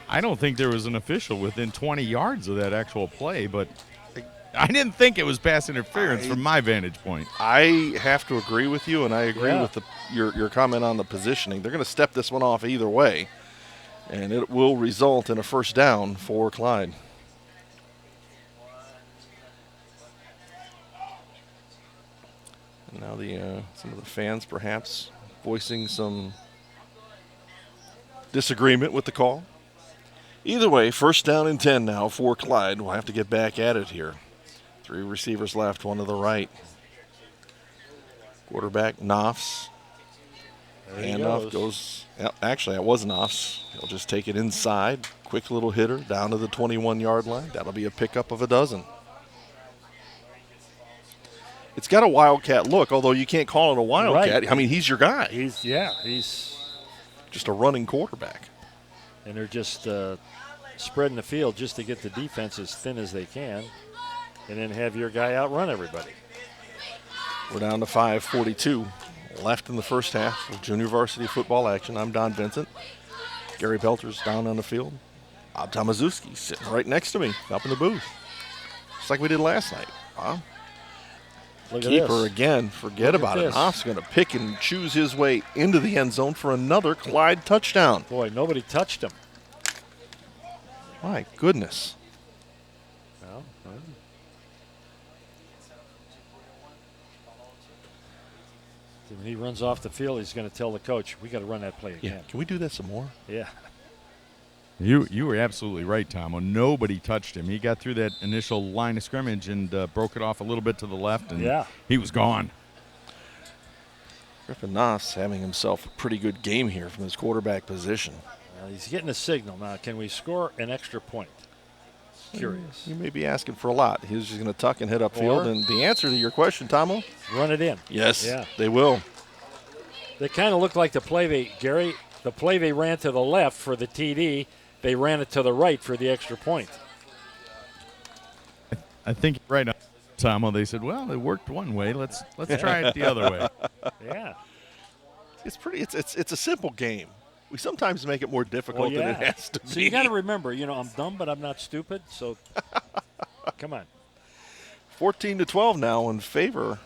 S4: I don't think there was an official within 20 yards of that actual play, but I didn't think it was pass interference from my vantage point.
S2: I have to agree with you, and I agree with your comment on the positioning. They're going to step this one off either way, and it will result in a first down for Clyde. And now some of the fans perhaps voicing some disagreement with the call. Either way, first down and 10 now for Clyde. We'll have to get back at it here. 3 receivers left, 1 to the right. Quarterback, Knopfs. Handoff goes, actually, that was Knopfs. He'll just take it inside. Quick little hitter down to the 21-yard line. That'll be a pickup of a dozen. It's got a Wildcat look, although you can't call it a Wildcat.
S3: Right.
S2: I mean, he's your guy.
S3: He's
S2: just a running quarterback.
S3: And they're just spreading the field just to get the defense as thin as they can and then have your guy outrun everybody.
S2: We're down to 5:42 left in the first half of junior varsity football action. I'm Don Vincent. Gary Belter's down on the field. Bob Tomaszewski sitting right next to me up in the booth. Just like we did last night. Wow.
S3: Look at
S2: Keeper
S3: this.
S2: again. Forget
S3: Look at
S2: about it.
S3: this.
S2: Knopf's going to pick and choose his way into the end zone for another Clyde touchdown.
S3: Boy, nobody touched him.
S2: My goodness.
S3: Well, when he runs off the field, he's going to tell the coach, we got to run that play
S2: Yeah.
S3: again.
S2: Can we do that some more?
S3: Yeah.
S4: You were absolutely right, Tom. Nobody touched him. He got through that initial line of scrimmage and broke it off a little bit to the left, and he was gone.
S2: Griffin Knopf's having himself a pretty good game here from his quarterback position.
S3: Well, he's getting a signal now. Can we score an extra point? Curious.
S2: You may be asking for a lot. He's just going to tuck and hit upfield.
S3: Or-
S2: And the answer to your question, Tomo?
S3: Run it in.
S2: Yes,
S3: Yeah.
S2: they will.
S3: They kind of look like the play they ran to the left for the TD. They ran it to the right for the extra point.
S4: I think right on, Tom. They said, "Well, it worked one way. Let's try it the other way."
S3: Yeah.
S2: It's pretty. It's a simple game. We sometimes make it more difficult than it has to
S3: So
S2: be.
S3: you got to remember, I'm dumb, but I'm not stupid. So come on.
S2: 14-12 now in favor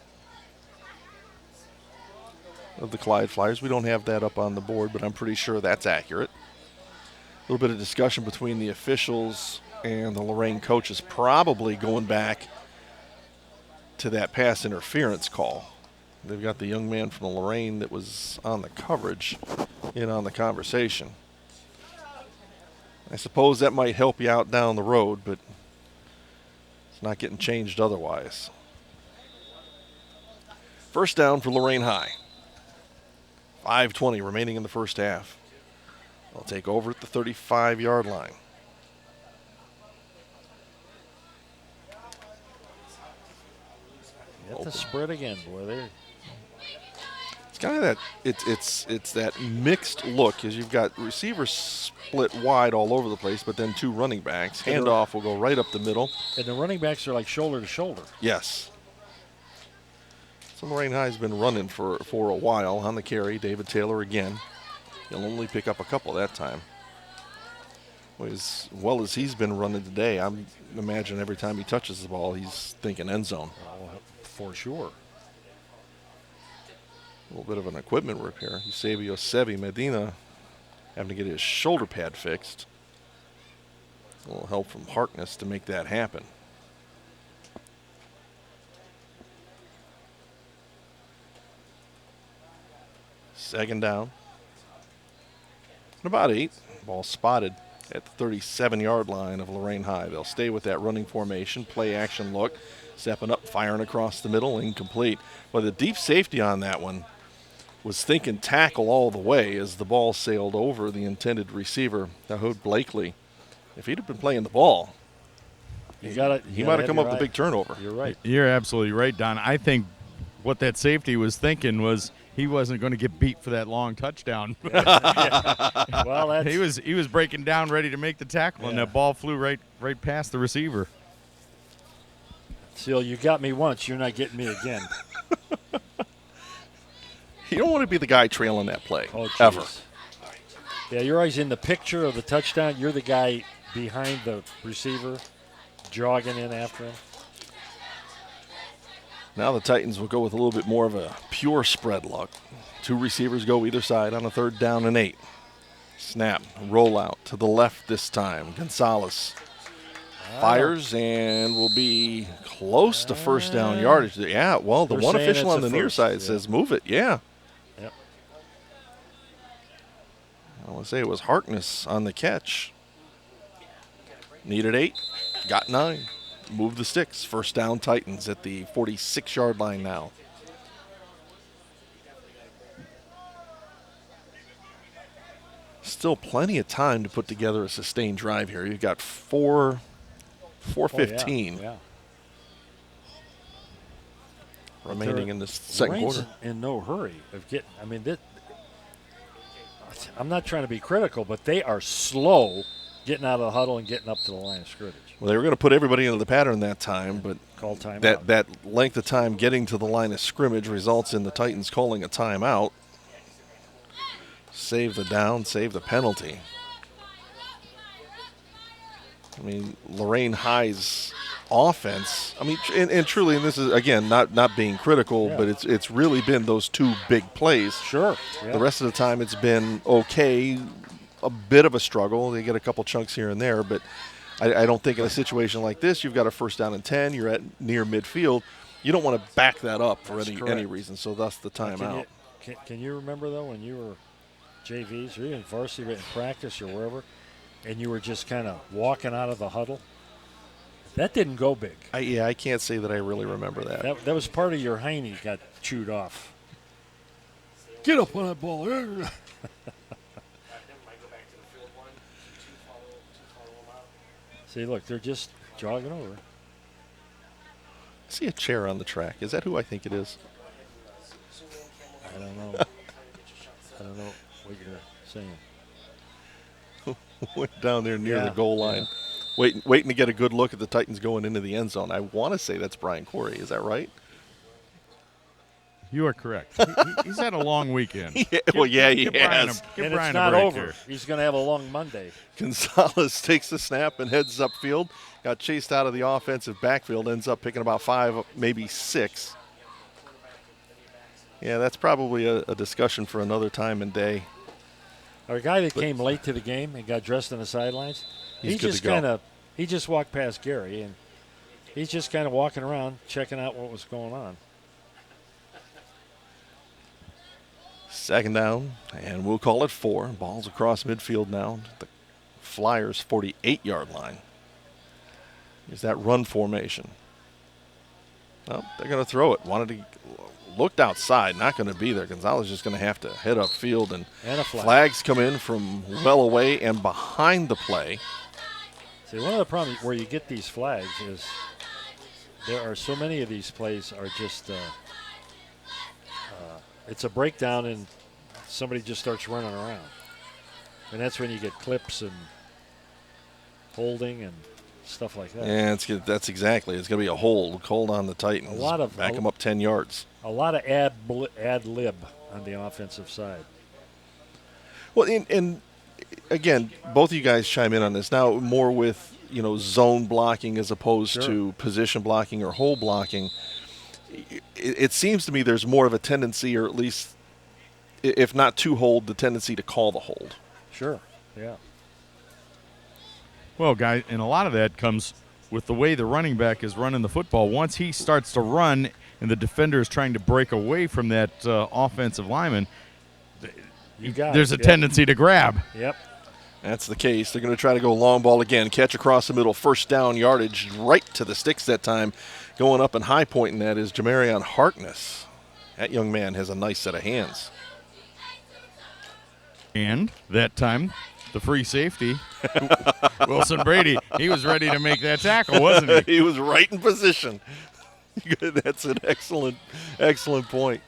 S2: of the Clyde Flyers. We don't have that up on the board, but I'm pretty sure that's accurate. A little bit of discussion between the officials and the Lorain coaches, probably going back to that pass interference call. They've got the young man from the Lorain that was on the coverage in on the conversation. I suppose that might help you out down the road, but it's not getting changed otherwise. First down for Lorain High. 5:20 remaining in the first half. They'll take over at the 35-yard line.
S3: Get the spread again, boy. There.
S2: It's kind of that it's that mixed look, as you've got receivers split wide all over the place, but then two running backs. Handoff will go right up the middle.
S3: And the running backs are like shoulder to shoulder.
S2: Yes. So Lorain High's been running for a while on the carry. David Taylor again. He'll only pick up a couple that time. As well as he's been running today, I imagine every time he touches the ball, he's thinking end zone.
S3: Oh, for sure.
S2: A little bit of an equipment repair. Eusebio Sevi Medina having to get his shoulder pad fixed. A little help from Harkness to make that happen. Second down. And about 8. Ball spotted at the 37-yard line of Lorain High. They'll stay with that running formation, play action look, stepping up, firing across the middle, incomplete. But the deep safety on that one was thinking tackle all the way as the ball sailed over the intended receiver, Dahoud Blakely. If he'd have been playing the ball, he might have come up with a big turnover.
S3: You're right.
S4: You're absolutely right, Don. I think what that safety was thinking was he wasn't going to get beat for that long touchdown.
S3: Well, that's,
S4: he was breaking down, ready to make the tackle, and that ball flew right past the receiver.
S3: Seal, you got me once. You're not getting me again.
S2: You don't want to be the guy trailing that play,
S3: Oh, geez.
S2: ever.
S3: Yeah, you're always in the picture of the touchdown. You're the guy behind the receiver, jogging in after him.
S2: Now the Titans will go with a little bit more of a pure spread look. Two receivers go either side on a 3rd down and 8. Snap, rollout to the left this time. Gonzalez fires and will be close to first down yardage. Yeah, well, the
S3: They're
S2: one
S3: saying
S2: official
S3: it's
S2: on the
S3: a
S2: near
S3: first,
S2: side
S3: yeah.
S2: says move it. Yeah.
S3: Yep.
S2: I want to say it was Harkness on the catch. Needed 8, got 9. Move the sticks. First down Titans at the 46-yard line now. Still plenty of time to put together a sustained drive here. You've got 4:15
S3: Yeah.
S2: remaining in the second
S3: Lorain's
S2: quarter.
S3: in no hurry of getting. I mean, I'm not trying to be critical, but they are slow getting out of the huddle and getting up to the line of scrimmage.
S2: Well, they were going to put everybody into the pattern that time, but
S3: Call timeout.
S2: that length of time getting to the line of scrimmage results in the Titans calling a timeout. Save the down, save the penalty. I mean, Lorain High's offense, I mean, and truly, and this is, again, not being critical, but it's really been those two big plays.
S3: Sure. Yeah.
S2: The rest of the time it's been okay, a bit of a struggle. They get a couple chunks here and there, but I don't think in a situation like this, you've got a 1st down and 10, you're at near midfield. You don't want to back that up for any reason, so thus the timeout.
S3: Can you remember, though, when you were JVs or even varsity in practice or wherever, and you were just kind of walking out of the huddle? That didn't go big.
S2: I can't say that I really remember that.
S3: That was part of your hiney got chewed off. Get up on that ball. See, look, they're just jogging over.
S2: I see a chair on the track. Is that who I think it is?
S3: I don't know. I don't know what you're saying.
S2: Went down there near the goal line. Waiting to get a good look at the Titans going into the end zone. I want to say that's Brian Corey. Is that right?
S4: You are correct. He's had a long weekend.
S2: He has.
S3: And it's not over. He's going to have a long Monday.
S2: Gonzalez takes the snap and heads upfield. Got chased out of the offensive backfield. Ends up picking about 5, maybe 6. Yeah, that's probably a discussion for another time and day.
S3: Our guy that came late to the game and got dressed on the sidelines, he just walked past Gary, and he's just kind of walking around checking out what was going on.
S2: 2nd down, and we'll call it 4. Ball's across midfield now. The Flyers' 48-yard line. Is that run formation? Well, they're going to throw it. Looked outside, not going to be there. Gonzalez is just going to have to head upfield, and
S3: a flag.
S2: Flags come in from well away and behind the play.
S3: See, one of the problems where you get these flags is there are so many of these plays are just it's a breakdown and somebody just starts running around. And that's when you get clips and holding and stuff like that.
S2: Yeah, that's exactly. It's going to be a hold on the Titans. Back them up 10 yards.
S3: A lot of ad lib on the offensive side.
S2: Well, and again, both of you guys chime in on this now, more with zone blocking as opposed to position blocking or hole blocking. It seems to me there's more of a tendency, or at least, if not to hold, the tendency to call the hold.
S3: Sure, yeah.
S4: Well, guys, and a lot of that comes with the way the running back is running the football. Once he starts to run and the defender is trying to break away from that offensive lineman, there's a tendency to grab.
S3: Yep.
S2: That's the case. They're going to try to go long ball again. Catch across the middle. 1st down yardage right to the sticks that time. Going up and high pointing that is Jamarion Harkness. That young man has a nice set of hands. And that time, the free safety, Wilson Brady, he was ready to make that tackle, wasn't he? He was right in position. That's an excellent point.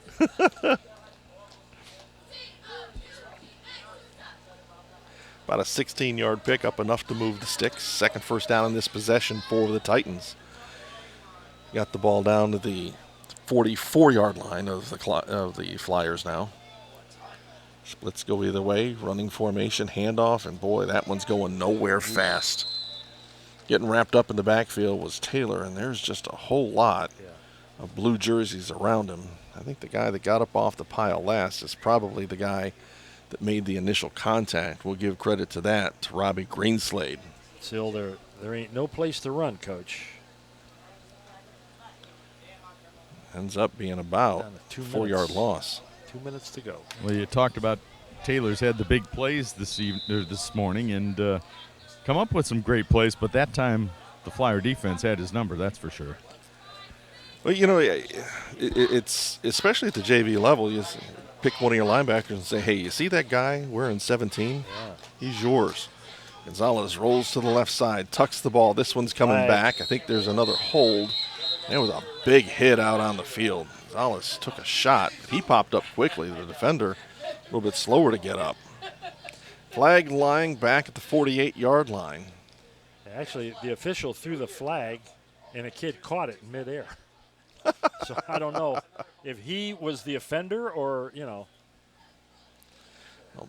S2: About a 16-yard pickup, enough to move the sticks. 2nd 1st down in this possession for the Titans. Got the ball down to the 44-yard line of the Flyers now. Splits go either way. Running formation, handoff, and boy, that one's going nowhere fast. Getting wrapped up in the backfield was Taylor, and there's just a whole lot of blue jerseys around him. I think the guy that got up off the pile last is probably the guy that made the initial contact. We'll give credit to that, to Robbie Greenslade.
S3: Still, there ain't no place to run, Coach.
S2: Ends up being about a 4-yard loss.
S3: 2 minutes to go.
S4: Well, you talked about Taylor's had the big plays this morning and come up with some great plays, but that time the Flyer defense had his number, that's for sure.
S2: Well, it's especially at the JV level, you pick one of your linebackers and say, hey, you see that guy wearing 17?
S3: Yeah.
S2: He's yours. Gonzalez rolls to the left side, tucks the ball. This one's coming back. I think there's another hold. There was a big hit out on the field. Gonzalez took a shot. He popped up quickly. The defender a little bit slower to get up. Flag lying back at the 48-yard line.
S3: Actually, the official threw the flag, and a kid caught it in midair. So I don't know if he was the offender or,
S2: Well,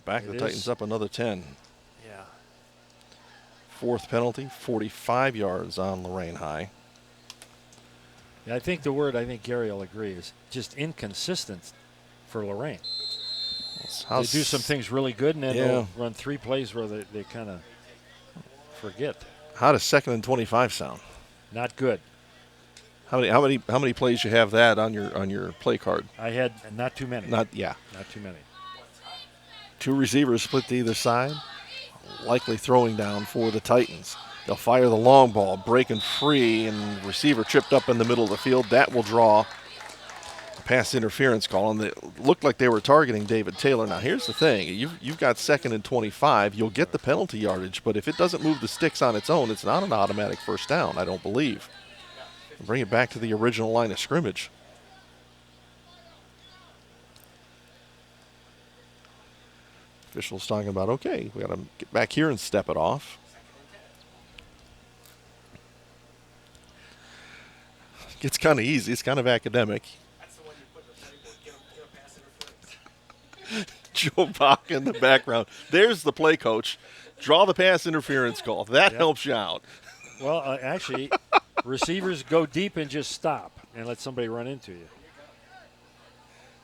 S2: back the Titans up another 10.
S3: Yeah.
S2: 4th penalty, 45 yards on Lorain High.
S3: Yeah, I think Gary will agree is just inconsistent for Lorain. They do some things really good, and then they'll run 3 plays where they kind of forget.
S2: How does 2nd and 25 sound?
S3: Not good.
S2: How many plays you have that on your play card?
S3: I had not too many.
S2: Not
S3: too many.
S2: 2 receivers split to either side, likely throwing down for the Titans. They'll fire the long ball, breaking free, and receiver tripped up in the middle of the field. That will draw a pass interference call, and it looked like they were targeting David Taylor. Now, here's the thing. You've got 2nd and 25. You'll get the penalty yardage, but if it doesn't move the sticks on its own, it's not an automatic first down, I don't believe. Bring it back to the original line of scrimmage. Officials talking about, okay, we got to get back here and step it off. It's kind of easy. It's kind of academic. Joe Bach in the background. There's the play coach. Draw the pass interference call. That helps you out.
S3: Well, actually, receivers go deep and just stop and let somebody run into you.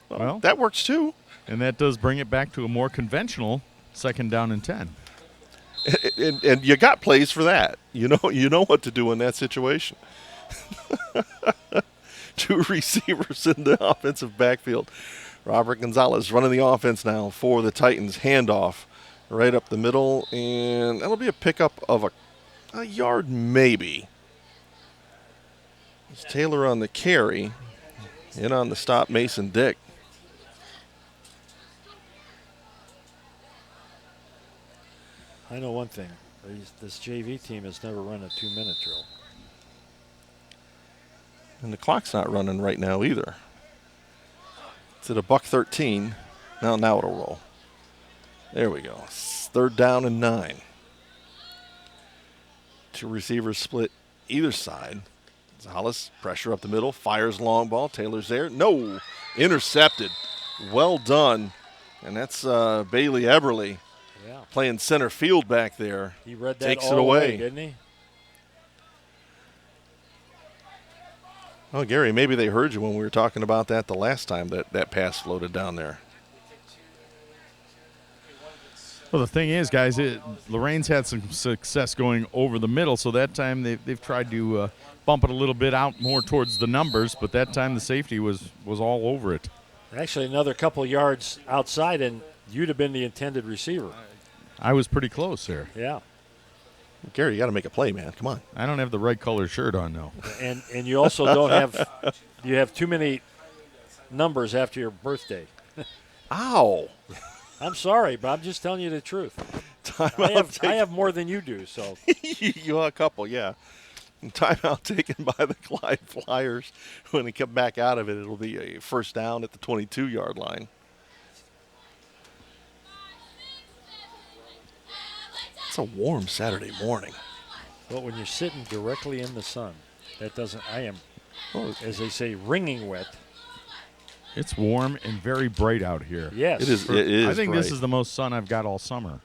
S2: Well, that works too.
S4: And that does bring it back to a more conventional 2nd down and 10.
S2: And you got plays for that. You know what to do in that situation. 2 receivers in the offensive backfield. Robert Gonzalez running the offense now for the Titans. Handoff right up the middle, and that'll be a pickup of a yard maybe. It's Taylor on the carry. In on the stop, Mason Dick.
S3: I know one thing. This JV team has never run a 2-minute drill.
S2: And the clock's not running right now either. It's at $1:13. Now it'll roll. There we go. 3rd down and 9. 2 receivers split either side. Gonzalez, pressure up the middle, fires long ball. Taylor's there. No, intercepted. Well done. And that's Bailey Eberly playing center field back there.
S3: He read that
S2: Takes
S3: all
S2: it away,
S3: didn't he?
S2: Oh, Gary, maybe they heard you when we were talking about that the last time that pass floated down there.
S4: Well, the thing is, guys, Lorain's had some success going over the middle, so that time they've tried to bump it a little bit out more towards the numbers, but that time the safety was all over it.
S3: Actually, another couple yards outside, and you'd have been the intended receiver.
S4: I was pretty close there.
S3: Yeah.
S2: Gary, you got to make a play, man. Come on.
S4: I don't have the right color shirt on, though.
S3: And you also don't have – you have too many numbers after your birthday.
S2: Ow.
S3: I'm sorry, but I'm just telling you the truth. I have more than you do, so.
S2: You have a couple, yeah. Timeout taken by the Clyde Flyers. When they come back out of it, it'll be a first down at the 22-yard line. It's a warm Saturday morning.
S3: But when you're sitting directly in the sun, that doesn't – I am, as they say, wringing wet.
S4: It's warm and very bright out here.
S3: Yes.
S2: It is
S4: I think
S2: bright.
S4: this is the most sun I've got all summer.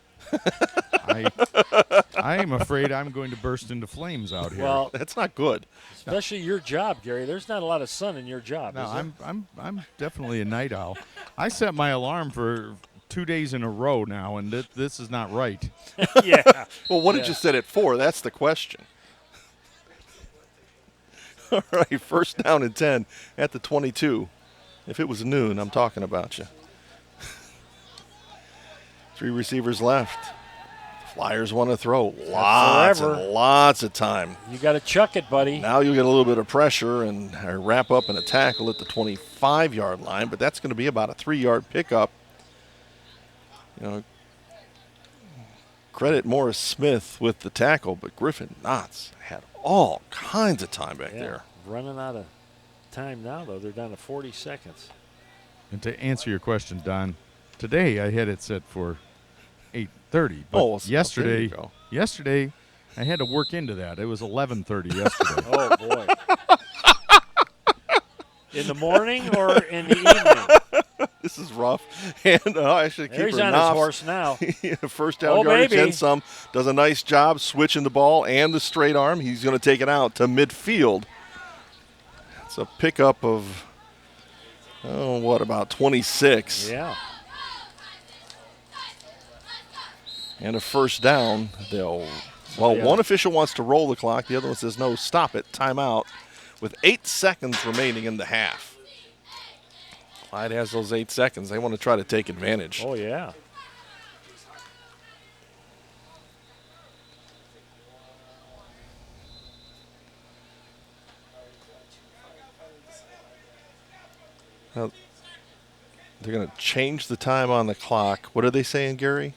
S4: I am afraid I'm going to burst into flames out here.
S3: Well,
S2: that's not good.
S3: Especially your job, Gary. There's not a lot of sun in your job.
S4: No,
S3: is there?
S4: I'm definitely a night owl. I set my alarm for 2 days in a row now, and this is not right.
S3: Yeah.
S2: Well, what did you set it for? That's the question. All right, first down and 10 at the 22. If it was noon, I'm talking about you. 3 receivers left. Flyers want to throw. Lots and lots of time.
S3: You got to chuck it, buddy.
S2: Now you get a little bit of pressure and wrap up in a tackle at the 25-yard line, but that's going to be about a 3-yard pickup. You know, credit Morris Smith with the tackle, but Griffin Knotts had all kinds of time back there.
S3: Running out of time now, though. They're down to 40 seconds.
S4: And to answer your question, Don, today I had it set for 8:30. But yesterday I had to work into that. It was 11:30 yesterday.
S3: Oh, boy. In the morning or in the evening?
S2: This is rough. And actually,
S3: He's
S2: keeper
S3: on
S2: Knopf,
S3: his horse now.
S2: first down yardage
S3: maybe.
S2: and some. Does a nice job switching the ball and the straight arm. He's going to take it out to midfield. It's a pickup of, about 26.
S3: Yeah.
S2: And a first down. One official wants to roll the clock. The other one says, no, stop it, timeout, with 8 seconds remaining in the half. Clyde has those 8 seconds. They want to try to take advantage.
S3: Oh, yeah.
S2: Now, they're going to change the time on the clock. What are they saying, Gary?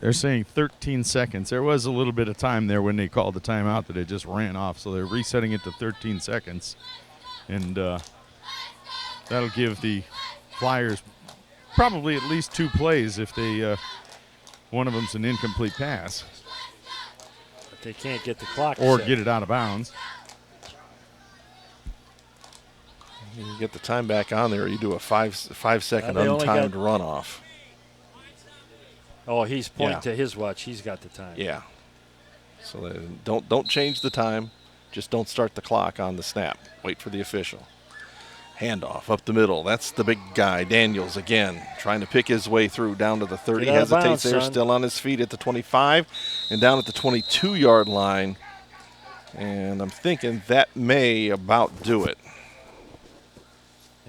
S4: They're saying 13 seconds. There was a little bit of time there when they called the timeout that it just ran off, so they're resetting it to 13 seconds. And that'll give the Flyers probably at least 2 plays if they one of them's an incomplete pass.
S3: But they can't get the clock
S4: or
S3: set.
S4: get it out of bounds.
S2: You get the time back on there, or you do a 5-second
S3: they only
S2: untimed runoff.
S3: Oh, he's pointing to his watch. He's got the time.
S2: Yeah. So don't change the time. Just don't start the clock on the snap. Wait for the official. Handoff up the middle. That's the big guy, Daniels, again, trying to pick his way through down to the 30. Hesitates there, still on his feet at the 25 and down at the 22-yard line. And I'm thinking that may about do it.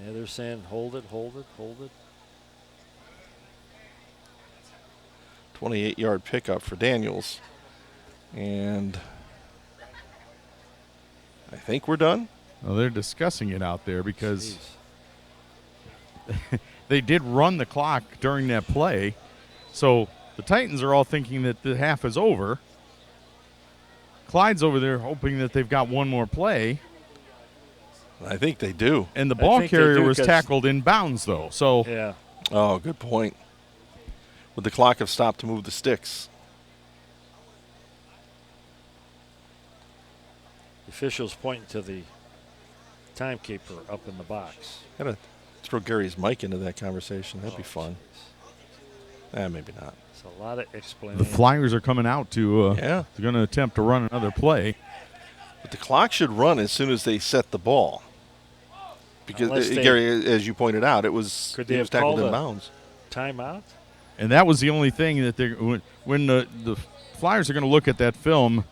S3: Yeah, they're saying hold it, hold it, hold it.
S2: 28-yard pickup for Daniels. And I think we're done.
S4: Well, they're discussing it out there because they did run the clock during that play. So the Titans are all thinking that the half is over. Clyde's over there hoping that they've got one more play.
S2: I think they do.
S4: And the ball carrier was tackled in bounds, though. So
S3: yeah.
S2: Oh, good point. Would the clock have stopped to move the sticks?
S3: The official's pointing to the timekeeper up in the box.
S2: Gotta throw Gary's mic into that conversation. That'd be fun. Maybe not.
S3: It's a lot of explaining.
S4: The Flyers are coming out to they're going to attempt to run another play.
S2: But the clock should run as soon as they set the ball. Because, Gary, as you pointed out, it was tackled in bounds.
S3: Timeout?
S4: And that was the only thing that when the Flyers are going to look at that film,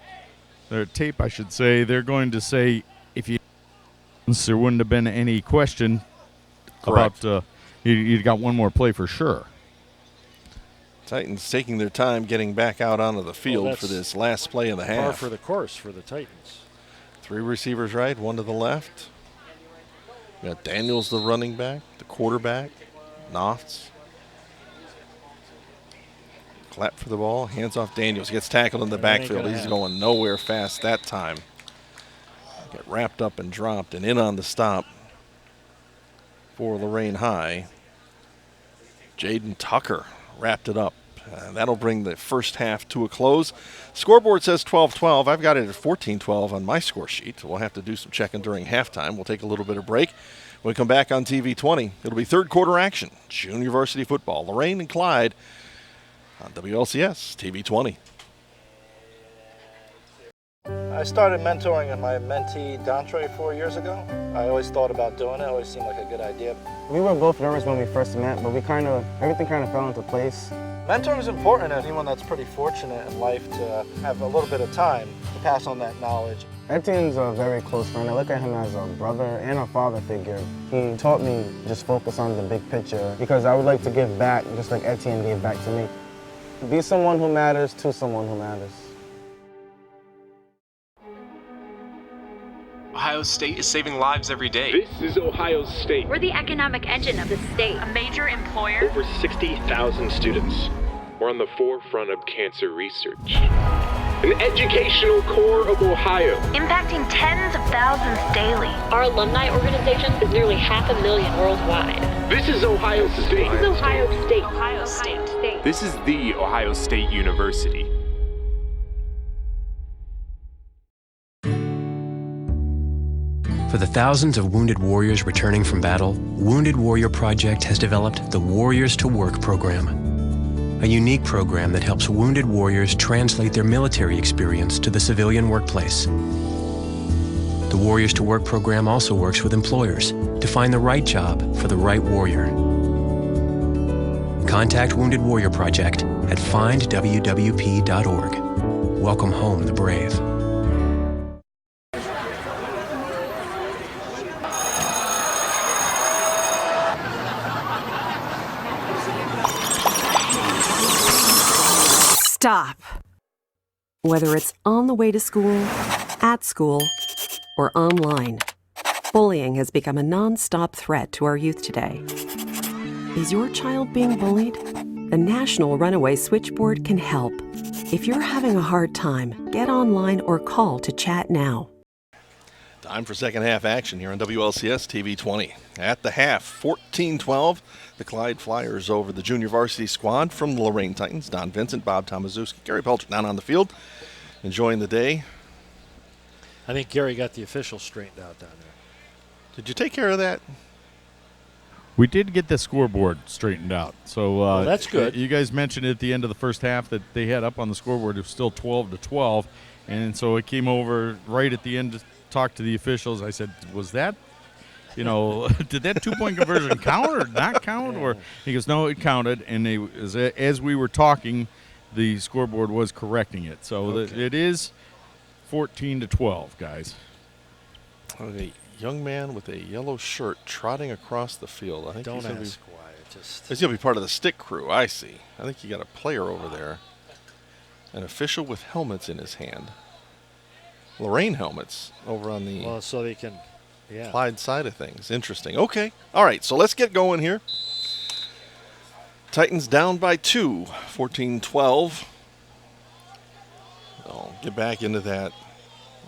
S4: their tape, I should say, they're going to say there wouldn't have been any question about you got one more play for sure.
S2: Titans taking their time getting back out onto the field for this last play of the half.
S3: Par for the course for the Titans.
S2: 3 receivers right, 1 to the left. We got Daniels, the running back, the quarterback, Knopf. Clap for the ball, hands off Daniels, gets tackled in the backfield. He's going nowhere fast that time. Get wrapped up and dropped and in on the stop for Lorain High. Jaden Tucker wrapped it up. That'll bring the first half to a close. Scoreboard says 12-12. I've got it at 14-12 on my score sheet. We'll have to do some checking during halftime. We'll take a little bit of break. When we come back on TV 20, it'll be third quarter action. Junior Varsity Football. Lorain and Clyde on WLCS TV 20.
S6: I started mentoring my mentee, Dantre, 4 years ago. I always thought about doing it. It always seemed like a good idea.
S7: We were both nervous when we first met, but everything kind of fell into place.
S6: Mentoring is important to anyone that's pretty fortunate in life to have a little bit of time to pass on that knowledge.
S7: Etienne's a very close friend. I look at him as a brother and a father figure. He taught me just focus on the big picture because I would like to give back just like Etienne gave back to me. Be someone who matters to someone who matters.
S8: Ohio State is saving lives every day.
S9: This is Ohio State.
S10: We're the economic engine of the state, a major employer.
S9: Over 60,000 students. We're on the forefront of cancer research. An educational core of Ohio.
S10: Impacting tens of thousands daily.
S11: Our alumni organization is nearly 500,000 worldwide.
S9: This is Ohio State.
S11: This is Ohio State.
S10: Ohio State.
S9: This is the Ohio State University.
S12: For the thousands of wounded warriors returning from battle, Wounded Warrior Project has developed the Warriors to Work program, a unique program that helps wounded warriors translate their military experience to the civilian workplace. The The Warriors to Work program also works with employers to find the right job for the right warrior. Contact Wounded Warrior Project at findwwp.org. Welcome home the brave.
S13: Stop. Whether it's on the way to school, at school, or online, bullying has become a non-stop threat to our youth today. Is your child being bullied? The National Runaway Switchboard can help. If you're having a hard time, get online or call to chat now.
S2: Time for second half action here on WLCS TV 20. At the half, 14-12, the Clyde Flyers over the junior varsity squad from the Lorain Titans. Don Vincent, Bob Tomaszewski, Gary Pelcher down on the field, enjoying the day.
S3: I think Gary got the officials straightened out down there.
S2: Did you take care of that?
S4: We did get the scoreboard straightened out. So
S3: that's good.
S4: You guys mentioned at the end of the first half that they had up on the scoreboard it was still 12-12, and so it came over right at the end to talk to the officials. I said, was that, did that 2-point conversion count or not count? Or he goes, no, it counted, and as we were talking, the scoreboard was correcting it. So it is 14-12, guys.
S2: A young man with a yellow shirt trotting across the field. I think
S3: Don't
S2: he's gonna
S3: ask why.
S2: He's going to be part of the stick crew, I see. I think you got a player over there. An official with helmets in his hand. Lorain helmets over on the
S3: so they can,
S2: Clyde side of things. Interesting. Okay. All right, so let's get going here. Titans down by 2, 14-12. I'll get back into that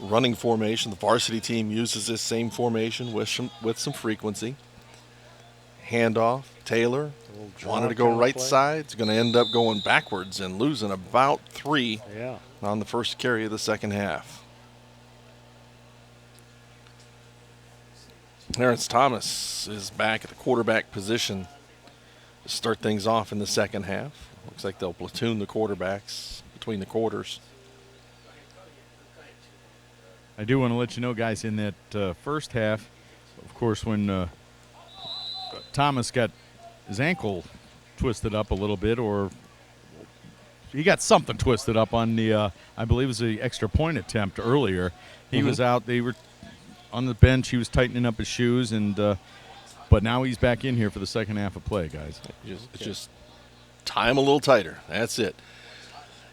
S2: running formation. The varsity team uses this same formation with some frequency. Handoff. Taylor wanted to go right side. It's going to end up going backwards and losing about 3 on the first carry of the second half. Terrence Thomas is back at the quarterback position to start things off in the second half. Looks like they'll platoon the quarterbacks between the quarters.
S4: I do want to let you know, guys, in that first half, of course, when Thomas got his ankle twisted up a little bit, or he got something twisted up on the, I believe it was the extra point attempt earlier. He was out. They were on the bench. He was tightening up his shoes, and but now he's back in here for the second half of play, guys.
S2: Just tie him a little tighter. That's it.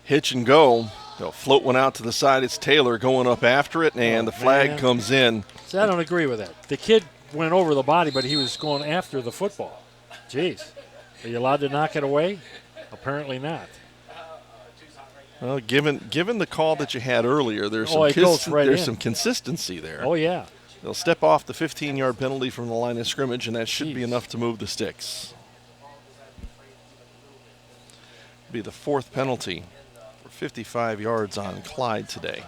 S2: Hitch and go. They'll float one out to the side. It's Taylor going up after it, and the flag comes in.
S3: So I don't agree with that. The kid went over the body, but he was going after the football. Jeez. Are you allowed to knock it away? Apparently not.
S2: Well, given the call that you had earlier, there's some consistency there.
S3: Oh, yeah.
S2: They'll step off the 15-yard penalty from the line of scrimmage, and that should be enough to move the sticks. Be the 4th penalty for 55 yards on Clyde today.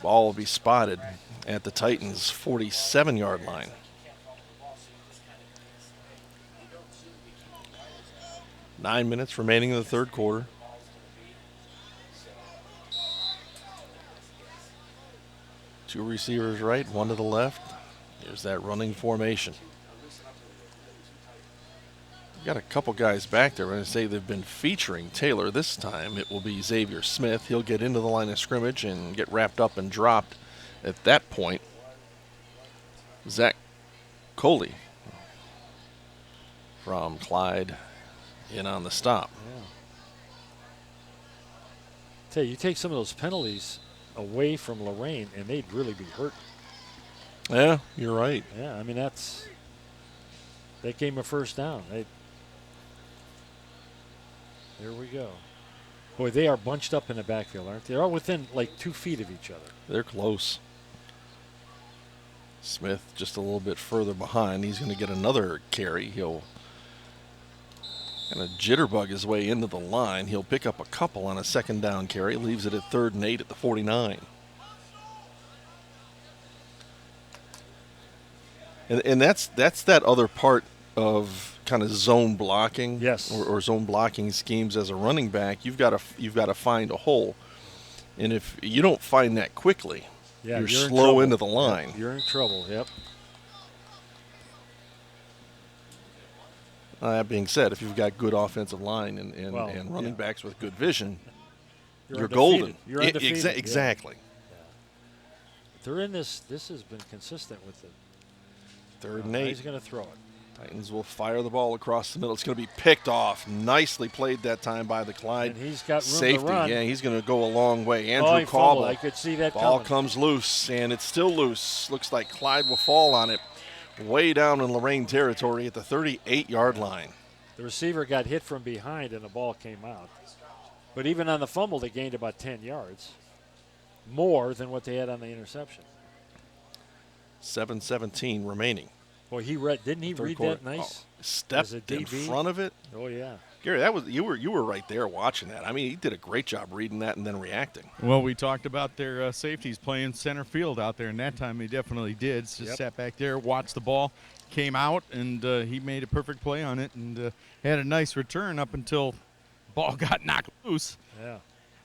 S2: Ball will be spotted at the Titans' 47-yard line. Nine minutes remaining in the third quarter. Two receivers right, one to the left. Here's that running formation. We've got a couple guys back there. We're going to say they've been featuring Taylor this time. It will be Xavier Smith. He'll get into the line of scrimmage and get wrapped up and dropped at that point. Zach Coley from Clyde in on the stop.
S3: Yeah. Tell you take some of those penalties away from Lorain, and they'd really be hurt.
S2: Yeah, you're right.
S3: Yeah, I mean, that gave him a first down. There we go. Boy, they are bunched up in the backfield, aren't they? They're all within like 2 feet of each other.
S2: They're close. Smith just a little bit further behind. He's going to get another carry. He'll kind of jitterbug his way into the line. He'll pick up a couple on a second down carry. Leaves it at 3rd and 8 at the 49. And that's that other part of kind of zone blocking,
S3: yes,
S2: or zone blocking schemes as a running back. You've got to find a hole, and if you don't find that quickly,
S3: Yeah,
S2: you're
S3: in
S2: slow
S3: trouble.
S2: into the line.
S3: Yep, you're in trouble. Yep.
S2: That being said, if you've got good offensive line and running backs with good vision, you're golden.
S3: You're undefeated.
S2: Exactly.
S3: Yeah. They're in this. This has been consistent with it.
S2: 3rd and 8.
S3: He's going to throw it.
S2: Titans will fire the ball across the middle. It's going to be picked off. Nicely played that time by the Clyde
S3: and he's got room
S2: safety.
S3: To run.
S2: Yeah, he's going to go a long way.
S3: He
S2: Andrew
S3: fumbled.
S2: Cobble.
S3: I could see that
S2: Ball
S3: coming.
S2: comes loose, and it's still loose. Looks like Clyde will fall on it way down in Lorain territory at the 38-yard line.
S3: The receiver got hit from behind, and the ball came out. But even on the fumble, they gained about 10 yards, more than what they had on the interception.
S2: 7:17 remaining.
S3: Boy, didn't he read
S2: quarter.
S3: That nice?
S2: Stepped in front of it.
S3: Oh yeah,
S2: Gary, that was you were right there watching that. I mean, he did a great job reading that and then reacting.
S4: Well, we talked about their safeties playing center field out there, and that time he definitely did. Just sat back there, watched the ball, came out, and he made a perfect play on it, and had a nice return up until ball got knocked loose.
S3: Yeah.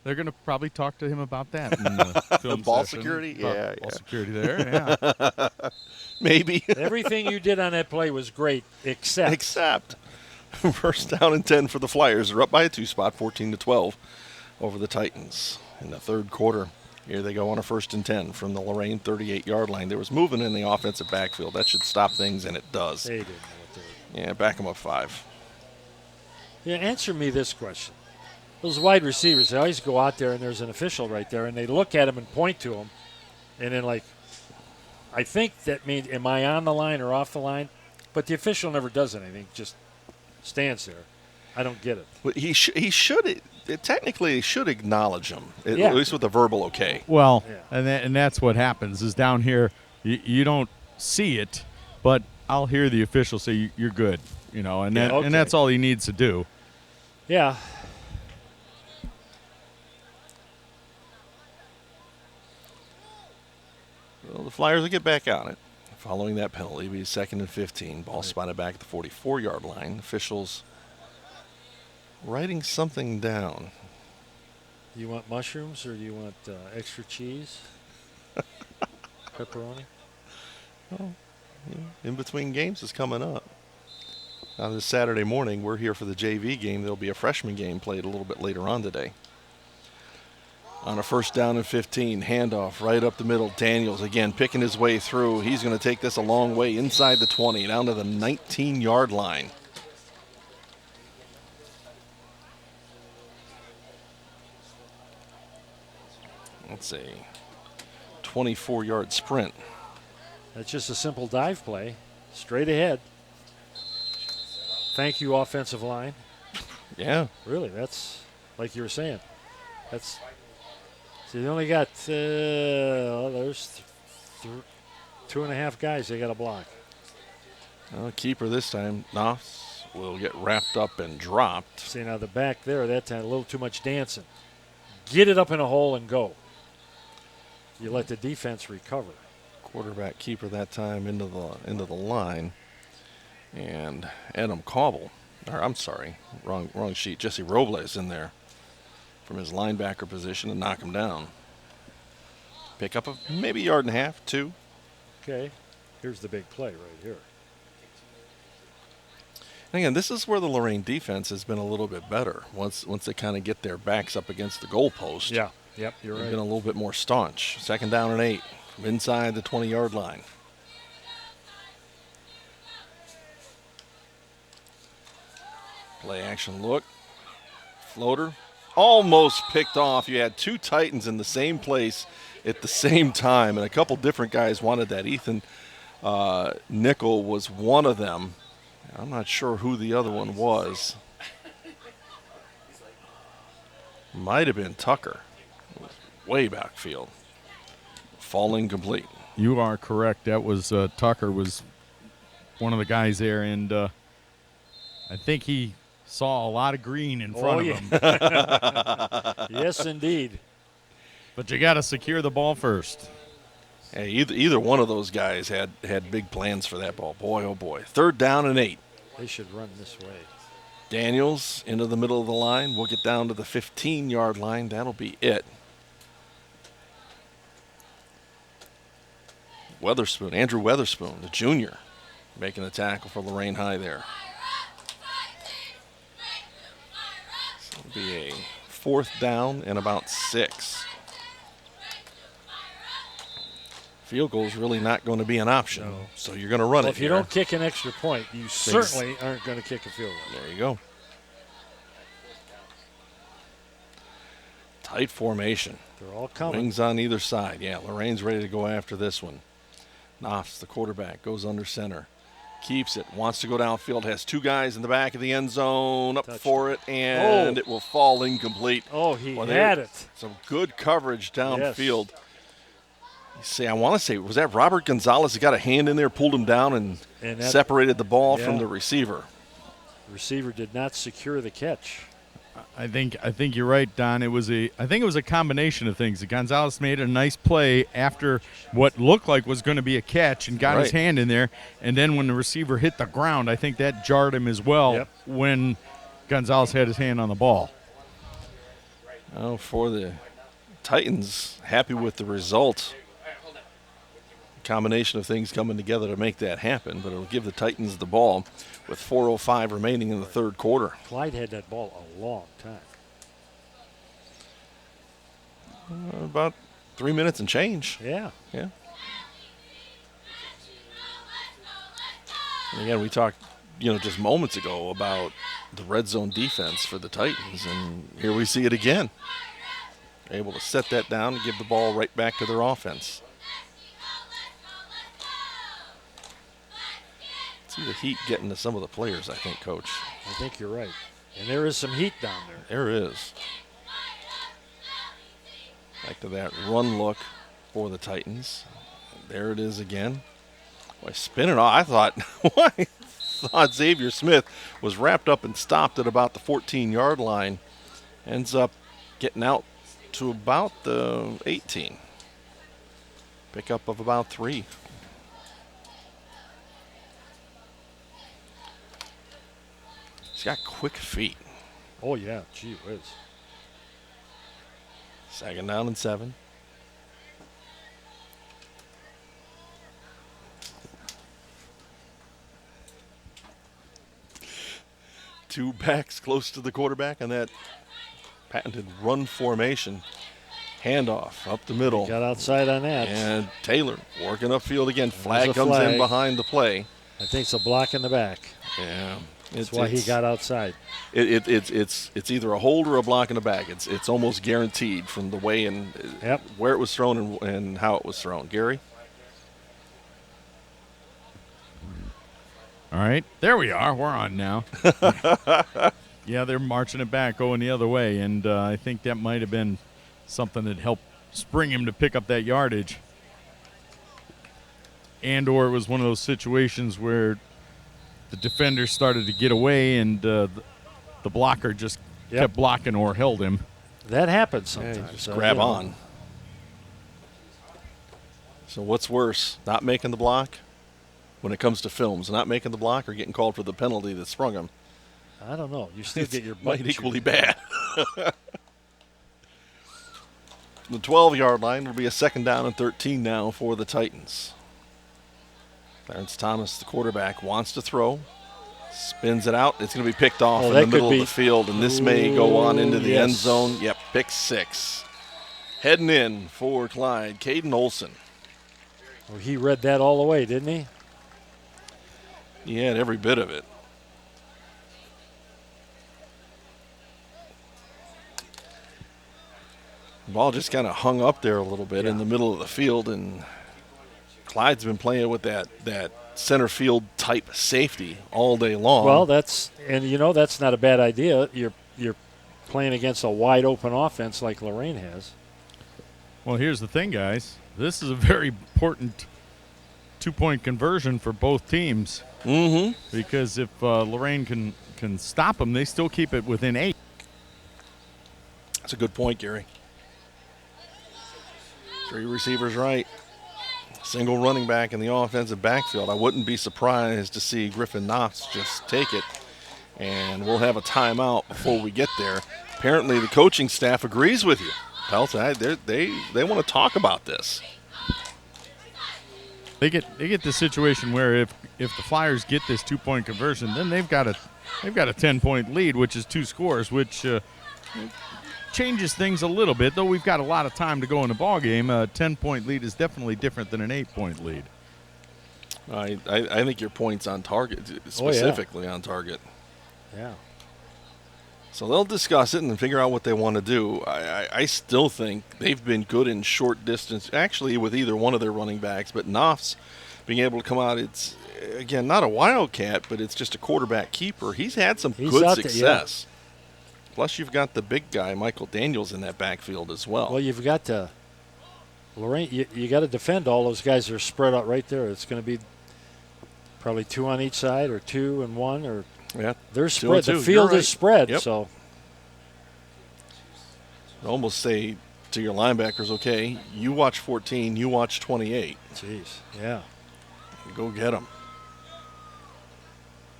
S4: They're going to probably talk to him about that in the film
S2: ball
S4: session.
S2: security?
S4: Ball security there, yeah.
S2: Maybe.
S3: Everything you did on that play was great, except.
S2: First down and 10 for the Flyers. They're up by a 2-spot, 14-12 over the Titans. In the 3rd quarter, here they go on a 1st and 10 from the Lorain 38-yard line. There was movement in the offensive backfield. That should stop things, and it does.
S3: They didn't know what they were.
S2: Yeah, back them up 5.
S3: Yeah, answer me this question. Those wide receivers, they always go out there, and there's an official right there, and they look at him and point to him, and then, like, I think that means, am I on the line or off the line? But the official never does anything, just stands there. I don't get it.
S2: But he should technically should acknowledge him, at least with a verbal okay.
S4: Well, and that's what happens is down here, you don't see it, but I'll hear the official say you're good, and and that's all he needs to do.
S3: Yeah.
S2: Well, the Flyers will get back on it. Following that penalty, it'll be 2nd and 15. Ball spotted back at the 44-yard line. Officials writing something down.
S3: You want mushrooms or do you want extra cheese? Pepperoni?
S2: Well, in between games is coming up. Now this Saturday morning, we're here for the JV game. There'll be a freshman game played a little bit later on today. On a 1st down and 15, handoff right up the middle. Daniels again picking his way through. He's going to take this a long way inside the 20, down to the 19-yard line. Let's see, 24-yard sprint.
S3: That's just a simple dive play, straight ahead. Thank you, offensive line.
S2: Yeah.
S3: Really, that's like you were saying. That's. So they only got there's 2.5 guys they got to block.
S2: Well, keeper this time, Knopf will get wrapped up and dropped.
S3: See, now the back there, that time a little too much dancing. Get it up in a hole and go. You let the defense recover.
S2: Quarterback keeper that time into the line, and Adam Cobble, or I'm sorry, wrong sheet. Jesse Robles in there from his linebacker position and knock him down. Pick up maybe 1.5 yards, 2.
S3: Okay, here's the big play right here.
S2: And again, this is where the Lorain defense has been a little bit better. Once they kind of get their backs up against the goalpost.
S3: Yeah, yep, you're right.
S2: They've been a little bit more staunch. 2nd down and 8 from inside the 20-yard line. Play action look. Floater. Almost picked off. You had 2 Titans in the same place at the same time, and a couple different guys wanted that. Ethan Nickel was one of them. I'm not sure who the other one was. Might have been Tucker. Way backfield. Falling complete.
S4: You are correct. That was Tucker was one of the guys there, and I think he saw a lot of green in front of him.
S3: Yes, indeed.
S4: But you got to secure the ball first.
S2: Hey, either one of those guys had big plans for that ball. Boy, oh boy. 3rd down and 8.
S3: They should run this way.
S2: Daniels into the middle of the line. We'll get down to the 15-yard line. That'll be it. Andrew Weatherspoon, the junior, making the tackle for Lorain High there. So it'll be a 4th down and about 6. Field goal is really not going to be an option, so you're going to run it.
S3: If you don't kick an extra point, you certainly aren't going to kick a field goal.
S2: There you go. Tight formation.
S3: They're all coming.
S2: Wings on either side. Yeah, Lorain's ready to go after this one. Knopf's the quarterback, goes under center. Keeps it, wants to go downfield, has 2 guys in the back of the end zone, up for it, and it will fall incomplete.
S3: Oh, he had it.
S2: Some good coverage downfield. Yes. You see, I want to say, was that Robert Gonzalez? He got a hand in there, pulled him down, and separated the ball from the receiver.
S3: The receiver did not secure the catch.
S4: I think you're right, Don. I think it was a combination of things. Gonzalez made a nice play after what looked like was going to be a catch and got his hand in there. And then when the receiver hit the ground, I think that jarred him as well when Gonzalez had his hand on the ball.
S2: Oh, for the Titans, happy with the result. Combination of things coming together to make that happen, but it'll give the Titans the ball with 4:05 remaining in the 3rd quarter.
S3: Clyde had that ball a long time.
S2: About 3 minutes and change.
S3: Yeah.
S2: And again, we talked, just moments ago about the red zone defense for the Titans, and here we see it again. Able to set that down and give the ball right back to their offense. See the heat getting to some of the players, I think, Coach.
S3: I think you're right. And there is some heat down there.
S2: There is. Back to that run look for the Titans. There it is again. Boy, spinning off. I thought Xavier Smith was wrapped up and stopped at about the 14-yard line. Ends up getting out to about the 18. Pickup of about 3. He's got quick feet.
S3: Oh, yeah. Gee whiz.
S2: 2nd down and 7. Two backs close to the quarterback on that patented run formation. Handoff up the middle.
S3: He got outside on that.
S2: And Taylor working upfield again. Flag comes in behind the play.
S3: I think it's a block in the back.
S2: Yeah.
S3: That's why he got outside.
S2: It's either a hold or a block in the back. It's almost guaranteed from the way and where it was thrown and how it was thrown. Gary?
S4: All right. There we are. We're on now. Yeah, they're marching it back, going the other way, and I think that might have been something that helped spring him to pick up that yardage. And or it was one of those situations where the defender started to get away and the blocker just kept blocking or held him.
S3: That happens sometimes.
S2: Just grab on. So what's worse, not making the block when it comes to films, not making the block or getting called for the penalty that sprung him?
S3: I don't know. You still get your butt
S2: might equally bad. The 12-yard line will be a 2nd down and 13 now for the Titans. Clarence Thomas, the quarterback, wants to throw. Spins it out. It's going to be picked off in the middle of the field, and this may go on into the end zone. Yep, pick 6. Heading in for Clyde, Caden Olson.
S3: Well, he read that all the way, didn't he?
S2: He had every bit of it. The ball just kind of hung up there a little bit in the middle of the field, and Clyde's been playing with that center field type safety all day long.
S3: Well, that's not a bad idea. You're playing against a wide open offense like Lorain has.
S4: Well, here's the thing, guys. This is a very important 2-point conversion for both teams.
S2: Mm-hmm.
S4: Because if Lorain can stop them, they still keep it within 8.
S2: That's a good point, Gary. 3 receivers right. Single running back in the offensive backfield. I wouldn't be surprised to see Griffin Knox just take it. And we'll have a timeout before we get there. Apparently the coaching staff agrees with you. Pelton, they want to talk about this.
S4: They get the situation where if the Flyers get this 2-point conversion, then they've got a 10-point lead, which is 2 scores, which changes things a little bit. Though we've got a lot of time to go in the ball game, a 10-point lead is definitely different than an 8-point lead.
S2: I think your point's on target, specifically on target.
S3: Yeah.
S2: So they'll discuss it and figure out what they want to do. I still think they've been good in short distance, actually with either one of their running backs, but Knopf's being able to come out, it's, again, not a wildcat, but it's just a quarterback keeper. He's had some good success. Yeah. Plus you've got the big guy, Michael Daniels, in that backfield as well.
S3: Well, you've got to, Lorain, you got to defend all those guys that are spread out right there. It's going to be probably 2 on each side or 2 and 1 or
S2: yeah,
S3: they're spread. The field is spread,
S2: yep.
S3: So
S2: I'd almost say to your linebackers, okay, you watch 14, you watch 28.
S3: Jeez, yeah.
S2: Go get them.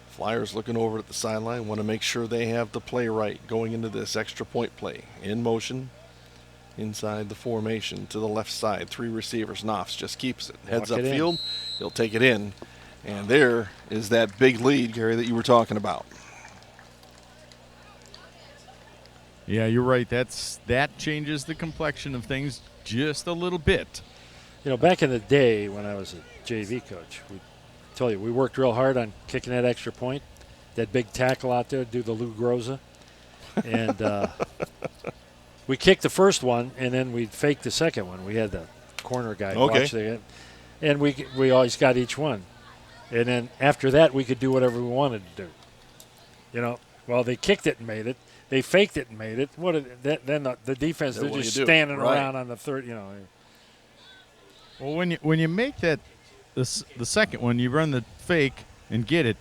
S2: Flyers looking over at the sideline, want to make sure they have the play right going into this extra point play. In motion, inside the formation to the left side. 3 receivers. Knopf's just keeps it. Heads upfield, he'll take it in. And there is that big lead, Gary, that you were talking about.
S4: Yeah, you're right. That changes the complexion of things just a little bit.
S3: You know, back in the day when I was a JV coach, we worked real hard on kicking that extra point, that big tackle out there, do the Lou Groza. And we kicked the first one, and then we'd fake the second one. We had the corner guy watch the, and we always got each one. And then after that, we could do whatever we wanted to do. You know, well, they kicked it and made it. They faked it and made it. Then the defense, they're just standing around on the third, you know.
S4: Well, when you make that the second one, you run the fake and get it.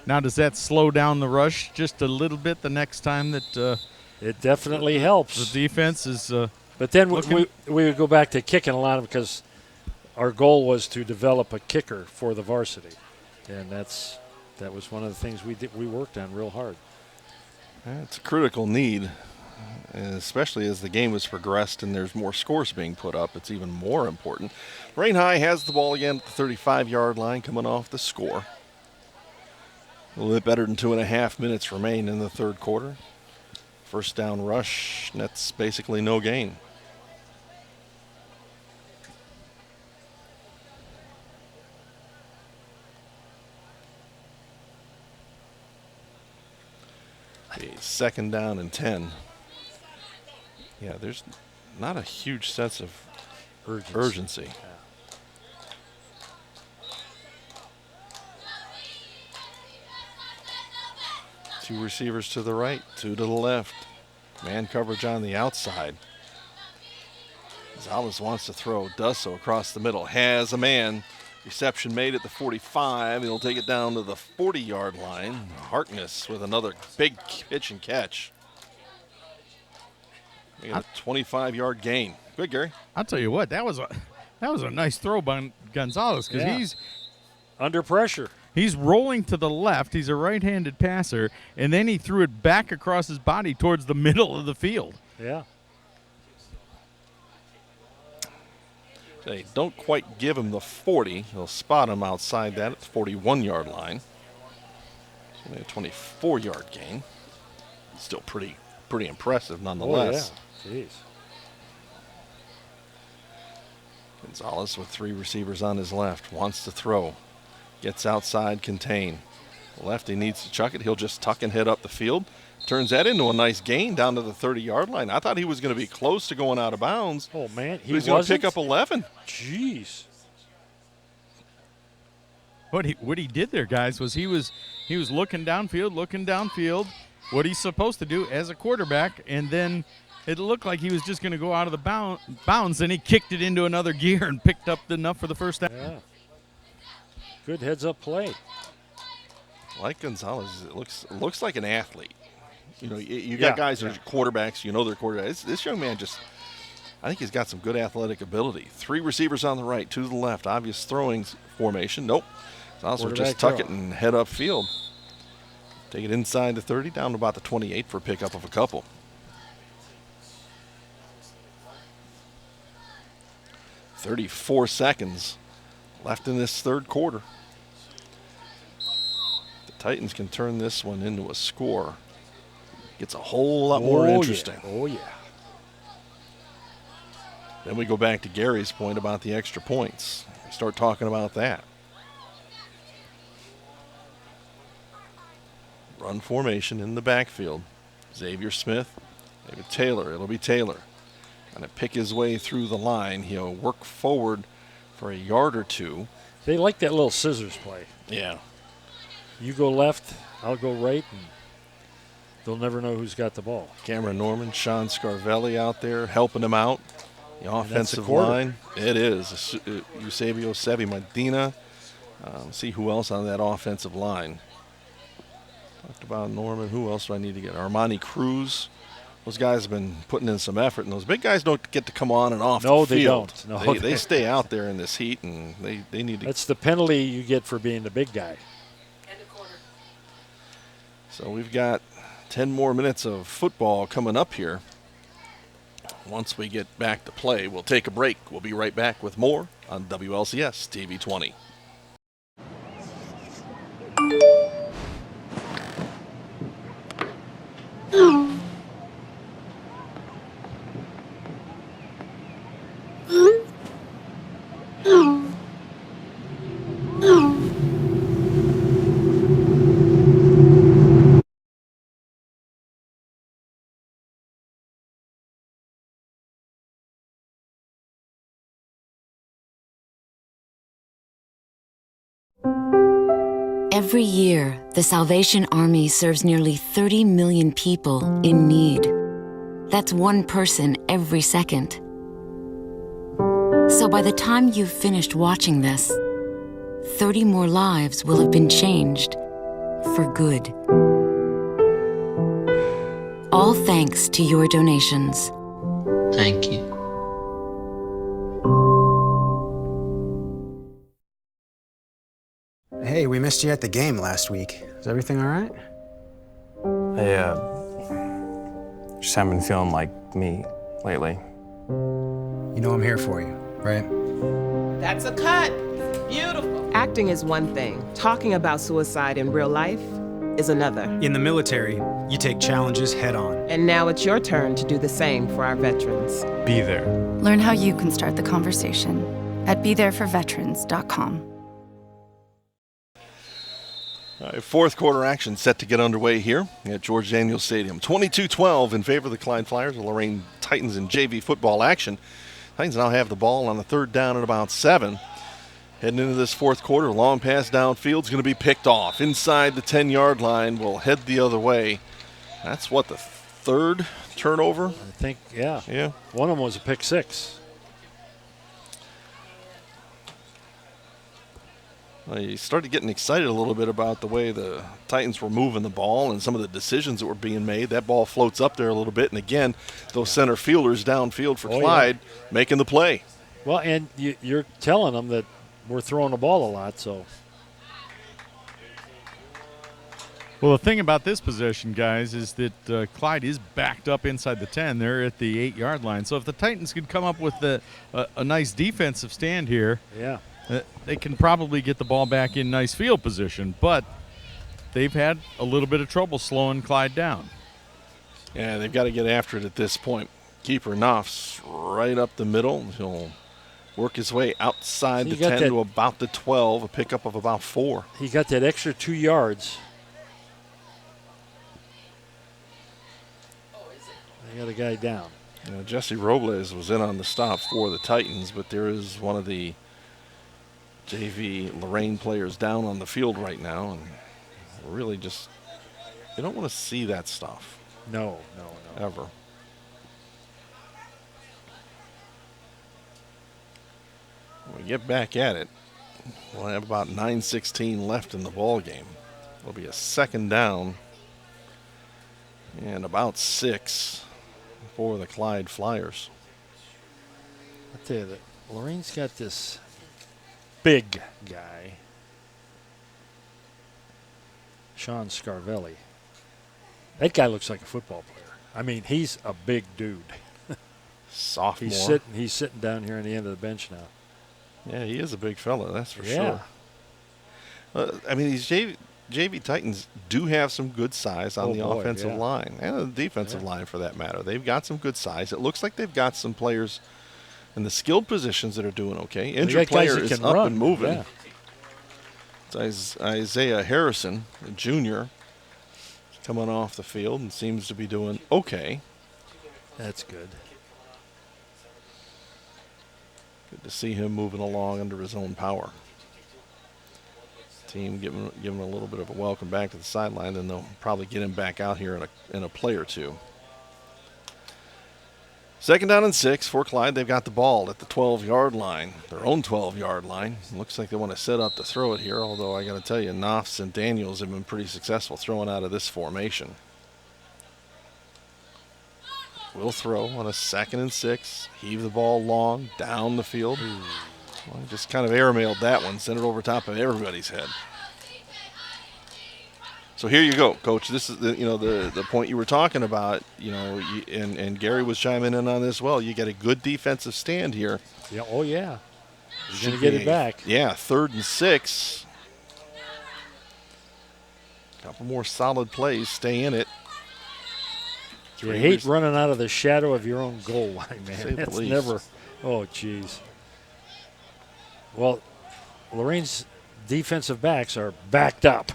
S4: Now, does that slow down the rush just a little bit the next time that
S3: it definitely helps.
S4: The defense is
S3: but then we would go back to kicking a lot because our goal was to develop a kicker for the varsity. And that was one of the things we worked on real hard.
S2: It's a critical need, especially as the game has progressed and there's more scores being put up. It's even more important. Lorain High has the ball again at the 35-yard line coming off the score. A little bit better than 2.5 minutes remain in the third quarter. First down rush, and that's basically no gain. Second down and 10. Yeah, there's not a huge sense of urgency.
S3: Yeah.
S2: Two receivers to the right, 2 to the left. Man coverage on the outside. Gonzalez wants to throw, does so across the middle, has a man. Reception made at the 45. He'll take it down to the 40-yard line. Harkness with another big pitch and catch. They got a 25-yard gain. Good, Gary.
S4: I'll tell you what, that was a nice throw by Gonzalez because he's
S3: under pressure.
S4: He's rolling to the left. He's a right-handed passer, and then he threw it back across his body towards the middle of the field.
S3: Yeah.
S2: They don't quite give him the 40. They'll spot him outside that at the 41-yard line. So only a 24-yard gain. Still pretty impressive nonetheless.
S3: Oh, yeah. Jeez.
S2: Gonzalez with 3 receivers on his left. Wants to throw. Gets outside, contain. Lefty needs to chuck it. He'll just tuck and head up the field. Turns that into a nice gain down to the 30-yard line. I thought he was going to be close to going out of bounds.
S3: Oh, man.
S2: He's going to pick up 11.
S3: Jeez.
S4: What he did there, guys, was he was looking downfield, what he's supposed to do as a quarterback, and then it looked like he was just going to go out of the bounds, and he kicked it into another gear and picked up enough for the first down.
S3: Yeah. Good heads-up play.
S2: Like Gonzalez, it looks like an athlete. You know, you got guys that are quarterbacks. You know they're quarterbacks. This young man I think he's got some good athletic ability. 3 receivers on the right, 2 to the left. Obvious throwing formation. Nope. Gonzalez will just tuck it and head upfield. Take it inside the 30, down to about the 28 for a pickup of a couple. .34 seconds left in this third quarter. The Titans can turn this one into a score. Gets a whole lot more interesting.
S3: Yeah. Oh, yeah.
S2: Then we go back to Gary's point about the extra points. We start talking about that. Run formation in the backfield. Xavier Smith, maybe Taylor. It'll be Taylor. Going to pick his way through the line. He'll work forward for a yard or two.
S3: They like that little scissors play.
S2: Yeah.
S3: You go left, I'll go right, and they'll never know who's got the ball.
S2: Cameron Norman, Sean Scarvelli out there helping him out. The offensive
S3: quarter.
S2: line. It is. Eusebio Sevi Medina. See who else on that offensive line. Talked about Norman. Who else do I need to get? Armani Cruz. Those guys have been putting in some effort, and those big guys don't get to come on and off the field.
S3: No, they don't. No,
S2: they stay out there in this heat, and they need to.
S3: That's the penalty you get for being the big guy.
S2: So we've got 10 more minutes of football coming up here. Once we get back to play, we'll take a break. We'll be right back with more on WLCS TV 20.
S14: Every year, the Salvation Army serves nearly 30 million people in need. That's one person every second. So by the time you've finished watching this, 30 more lives will have been changed for good. All thanks to your donations.
S15: Thank you.
S16: Hey, we missed you at the game last week. Is everything all right?
S17: I just haven't been feeling like me lately.
S16: You know I'm here for you, right?
S18: That's a cut. Beautiful. Acting is one thing. Talking about suicide in real life is another.
S16: In the military, you take challenges head on.
S18: And now it's your turn to do the same for our veterans.
S16: Be there.
S19: Learn how you can start the conversation at BeThereForVeterans.com.
S2: All right, fourth quarter action set to get underway here at George Daniels Stadium. 22-12 in favor of the Clyde Flyers. The Lorain Titans in JV football action. Titans now have the ball on the third down at about 7. Heading into this fourth quarter, long pass downfield is going to be picked off. Inside the 10-yard line, will head the other way. That's what, the third turnover?
S3: I think, yeah.
S2: Yeah.
S3: One of them was a pick six.
S2: Well, you started getting excited a little bit about the way the Titans were moving the ball and some of the decisions that were being made. That ball floats up there a little bit, and again, those center fielders downfield for Clyde making the play.
S3: Well, and you're telling them that we're throwing the ball a lot, so.
S4: Well, the thing about this possession, guys, is that Clyde is backed up inside the 10. They're at the 8-yard line. So if the Titans could come up with a nice defensive stand here,
S3: yeah,
S4: they can probably get the ball back in nice field position. But they've had a little bit of trouble slowing Clyde down.
S2: Yeah, they've got to get after it at this point. Keeper Knopf's right up the middle. He'll work his way outside the 10 to about the 12, a pickup of about 4.
S3: He got that extra 2 yards. They got a guy down.
S2: Jesse Robles was in on the stop for the Titans, but there is one of the JV Lorain players down on the field right now, and really just, you don't want to see that stuff.
S3: No.
S2: Ever. When we get back at it, we'll have about 9:16 left in the ball game. It'll be a second down and about 6 for the Clyde Flyers.
S3: I tell you that Lorain's got this big guy, Sean Scarvelli. That guy looks like a football player. I mean, he's a big dude.
S2: Sophomore.
S3: He's sitting down here on the end of the bench now.
S2: Yeah, he is a big fella, that's for
S3: Yeah.
S2: sure. I mean, these JV Titans do have some good size on the offensive line and the defensive line, for that matter. They've got some good size. It looks like they've got some players in the skilled positions that are doing okay. Injured player is up and moving.
S3: Yeah.
S2: It's Isaiah Harrison, a junior, coming off the field and seems to be doing okay.
S3: That's good.
S2: Good to see him moving along under his own power. Team giving him a little bit of a welcome back to the sideline, then they'll probably get him back out here in a play or two. 2nd down and 6 for Clyde. They've got the ball at the 12-yard line, their own 12-yard line. Looks like they want to set up to throw it here, although I got to tell you, Knopfs and Daniels have been pretty successful throwing out of this formation. Will throw on a 2nd and 6. Heave the ball long down the field. Well, just kind of airmailed that one, sent it over top of everybody's head. So here you go, Coach. This is the point you were talking about. And Gary was chiming in on this. Well, you get a good defensive stand here.
S3: Yeah. Oh yeah. You're going to get it back.
S2: Yeah. 3rd and 6. Couple more solid plays. Stay in it.
S3: You hate running out of the shadow of your own goal line, man. That's never. Oh, geez. Well, Lorain's defensive backs are backed up.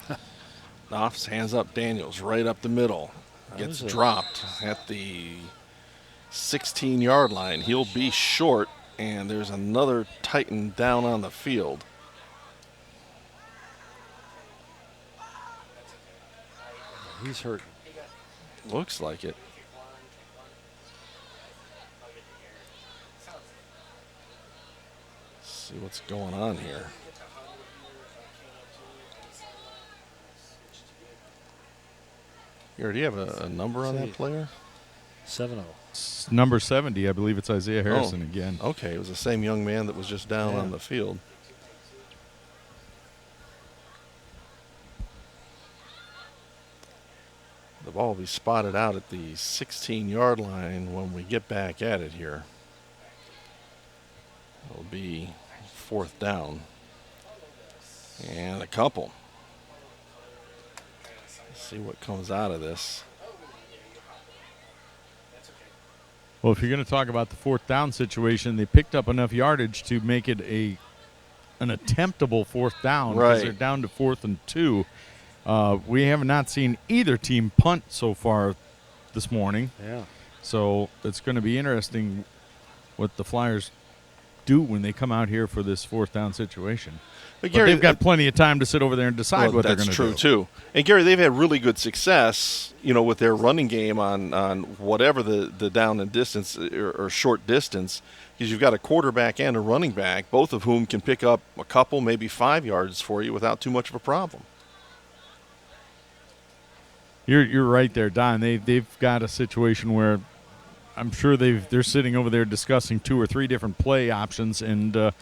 S2: Knopfs hands up Daniels right up the middle. Gets dropped at the 16-yard line. He'll be short, and there's another Titan down on the field.
S3: He's hurt.
S2: Looks like it. See what's going on here. Here, do you have a number on that player?
S3: 70.
S4: Number 70, I believe it's Isaiah Harrison again.
S2: Okay, it was the same young man that was just down on the field. The ball will be spotted out at the 16-yard line when we get back at it here. It'll be 4th down. And a couple. Let's see what comes out of this.
S4: Well, if you're going to talk about the 4th down situation, they picked up enough yardage to make it an attemptable 4th down.
S2: Right.
S4: Because they're down to 4th and 2. We have not seen either team punt so far this morning.
S3: Yeah.
S4: So it's going to be interesting what the Flyers do when they come out here for this 4th down situation. But
S2: Gary,
S4: they've got plenty of time to sit over there and decide what they're going to do.
S2: That's true, too. And, Gary, they've had really good success, with their running game on whatever the down and distance or short distance, because you've got a quarterback and a running back, both of whom can pick up a couple, maybe 5 yards for you without too much of a problem.
S4: You're right there, Don. They've got a situation where I'm sure they're sitting over there discussing 2 or 3 different play options and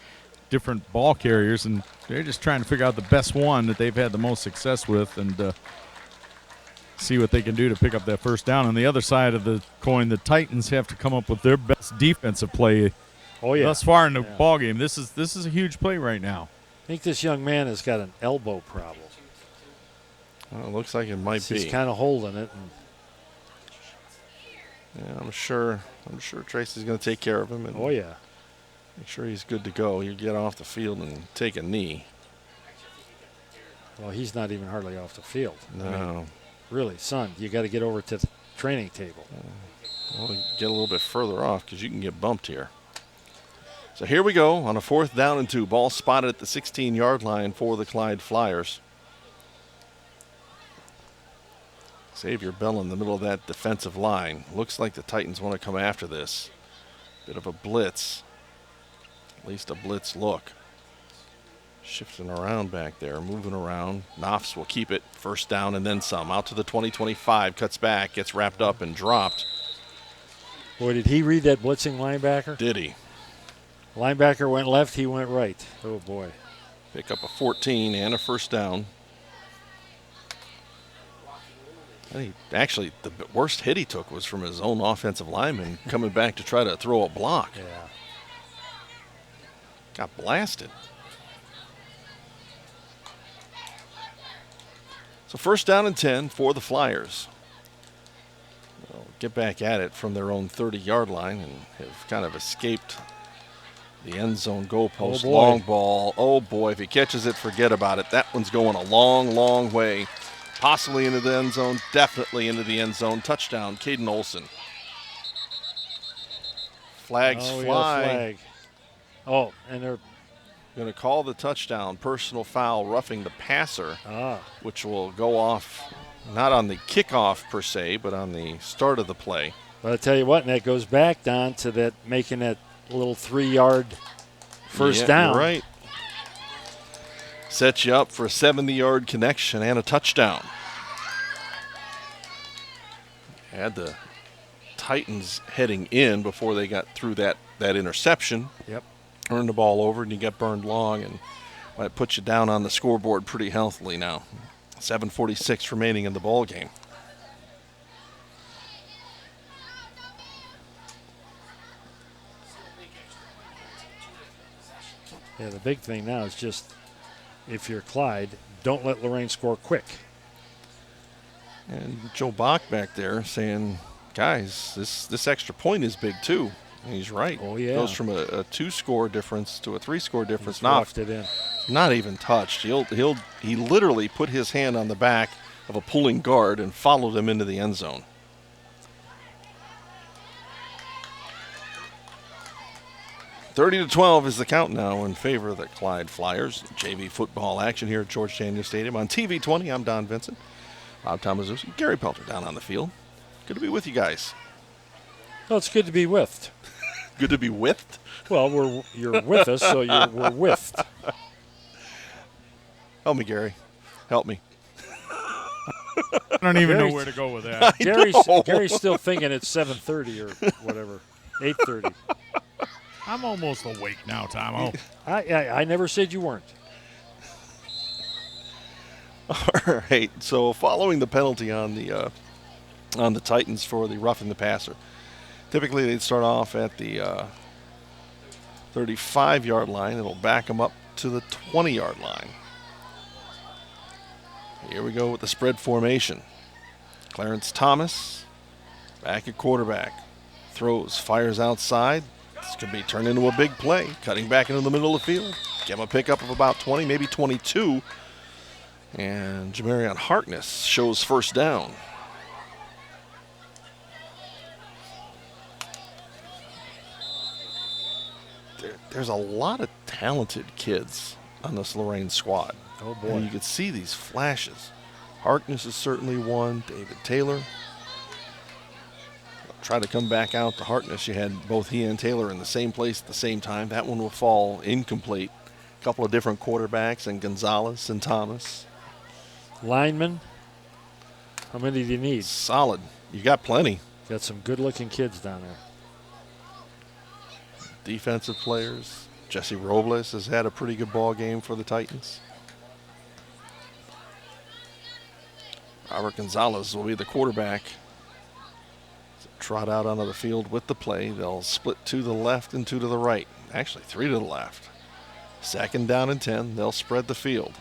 S4: different ball carriers, and they're just trying to figure out the best one that they've had the most success with and see what they can do to pick up that 1st down. On the other side of the coin, the Titans have to come up with their best defensive play thus far in the ball game. This is a huge play right now.
S3: I think this young man has got an elbow problem.
S2: Well, it looks like it might be.
S3: He's kind of holding it.
S2: Yeah, I'm sure Tracy's going to take care of him. And make sure he's good to go. You get off the field and take a knee.
S3: Well, he's not even hardly off the field.
S2: No.
S3: I mean, really, son, you got to get over to the training table.
S2: Well, get a little bit further off because you can get bumped here. So here we go on a 4th down and 2. Ball spotted at the 16-yard line for the Clyde Flyers. Xavier Bell in the middle of that defensive line. Looks like the Titans want to come after this. Bit of a blitz. At least a blitz look. Shifting around back there, moving around. Knopfs will keep it. 1st down and then some. Out to the 20-25. Cuts back, gets wrapped up and dropped.
S3: Boy, did he read that blitzing linebacker?
S2: Did he?
S3: Linebacker went left, he went right. Oh, boy.
S2: Pick up a 14 and a 1st down. Actually, the worst hit he took was from his own offensive lineman coming back to try to throw a block.
S3: Yeah.
S2: got blasted. So first down and 10 for the Flyers. They'll get back at it from their own 30-yard line and have kind of escaped the end zone goalpost.
S3: Oh,
S2: long ball. Oh, boy. If he catches it, forget about it. That one's going a long, long way. Possibly into the end zone. Definitely into the end zone. Touchdown, Caden Olson. Flags fly.
S3: Flag. Oh, and they're
S2: going to call the touchdown. Personal foul, roughing the passer, which will go off not on the kickoff per se, but on the start of the play.
S3: But I tell you what, and that goes back, Don, to that making that little 3-yard first down.
S2: You're right. Sets you up for a 70-yard connection and a touchdown. Had the Titans heading in before they got through that interception.
S3: Yep.
S2: Turned the ball over and you got burned long, and might put you down on the scoreboard pretty healthily now. 7:46 remaining in the ball game.
S3: Yeah, the big thing now is just, if you're Clyde, don't let Lorain score quick.
S2: And Joe Bach back there saying, guys, this extra point is big too. And he's right.
S3: Oh, yeah.
S2: Goes from a 2-score difference to a 3-score difference.
S3: Not it in.
S2: Not even touched. He literally put his hand on the back of a pulling guard and followed him into the end zone. (30-12) is the count now in favor of the Clyde Flyers. JV football action here at George Daniels Stadium. On TV 20, I'm Don Vincent. Bob Tomaszewski, Gary Pelter down on the field. Good to be with you guys.
S3: Well, it's good to be whiffed.
S2: Good to be whiffed?
S3: Well, you're with us, so we're whiffed.
S4: Help
S2: me, Gary. Help me.
S4: I don't even know where to go with that.
S3: Gary's still thinking it's 7:30 or whatever, 8:30.
S4: I'm almost awake now, Tomo.
S3: I never said you weren't.
S2: All right. So following the penalty on the Titans for the roughing the passer, typically they'd start off at the 35-yard line. It'll back them up to the 20-yard line. Here we go with the spread formation. Clarence Thomas back at quarterback. Throws, fires outside. This could be turned into a big play. Cutting back into the middle of the field. Give him a pickup of about 20, maybe 22. And Jamarion Harkness shows first down. There's a lot of talented kids on this Lorain squad.
S3: Oh, boy.
S2: And you can see these flashes. Harkness is certainly one. David Taylor. Try to come back out to Harkness. You had both he and Taylor in the same place at the same time. That one will fall incomplete. A couple of different quarterbacks, and Gonzalez and Thomas.
S3: Linemen, how many do you need?
S2: Solid. You got plenty.
S3: Got some good-looking kids down there.
S2: Defensive players. Jesse Robles has had a pretty good ball game for the Titans. Robert Gonzalez will be the quarterback. Trot out onto the field with the play. They'll split 2 to the left and 2 to the right. Actually, 3 to the left. Second down and 10. They'll spread the field.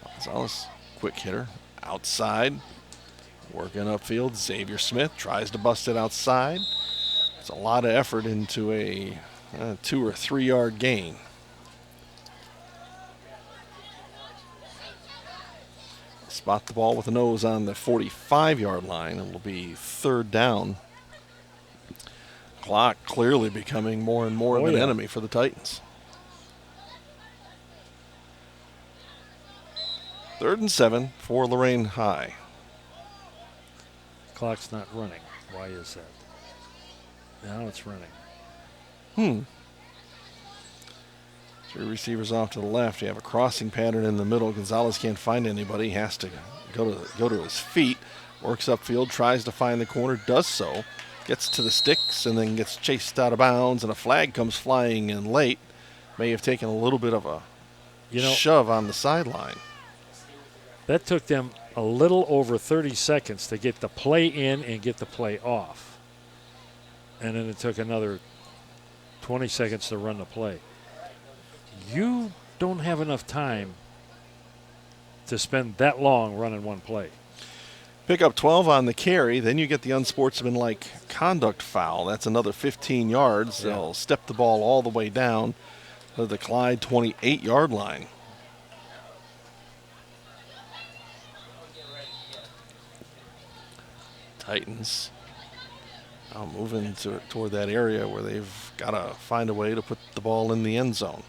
S2: Gonzalez, quick hitter. Outside. Working upfield. Xavier Smith tries to bust it outside. It's a lot of effort into a 2 or 3 yard gain. Spot the ball with the nose on the 45-yard line. It will be third down. Clock clearly becoming more and more of an enemy for the Titans. 3rd and 7 for Lorain High.
S3: Clock's not running. Why is that? Now it's running.
S2: 3 receivers off to the left. You have a crossing pattern in the middle. Gonzalez can't find anybody. He has to go to his feet. Works upfield, tries to find the corner, does so. Gets to the sticks and then gets chased out of bounds, and a flag comes flying in late. May have taken a little bit of a shove on the sideline.
S3: That took them a little over 30 seconds to get the play in and get the play off. and then it took another 20 seconds to run the play. You don't have enough time to spend that long running one play.
S2: Pick up 12 on the carry, then you get the unsportsmanlike conduct foul. That's another 15 yards.
S3: Yeah.
S2: They'll step the ball all the way down to the Clyde 28-yard line. Titans now moving toward that area where they've got to find a way to put the ball in the end zone.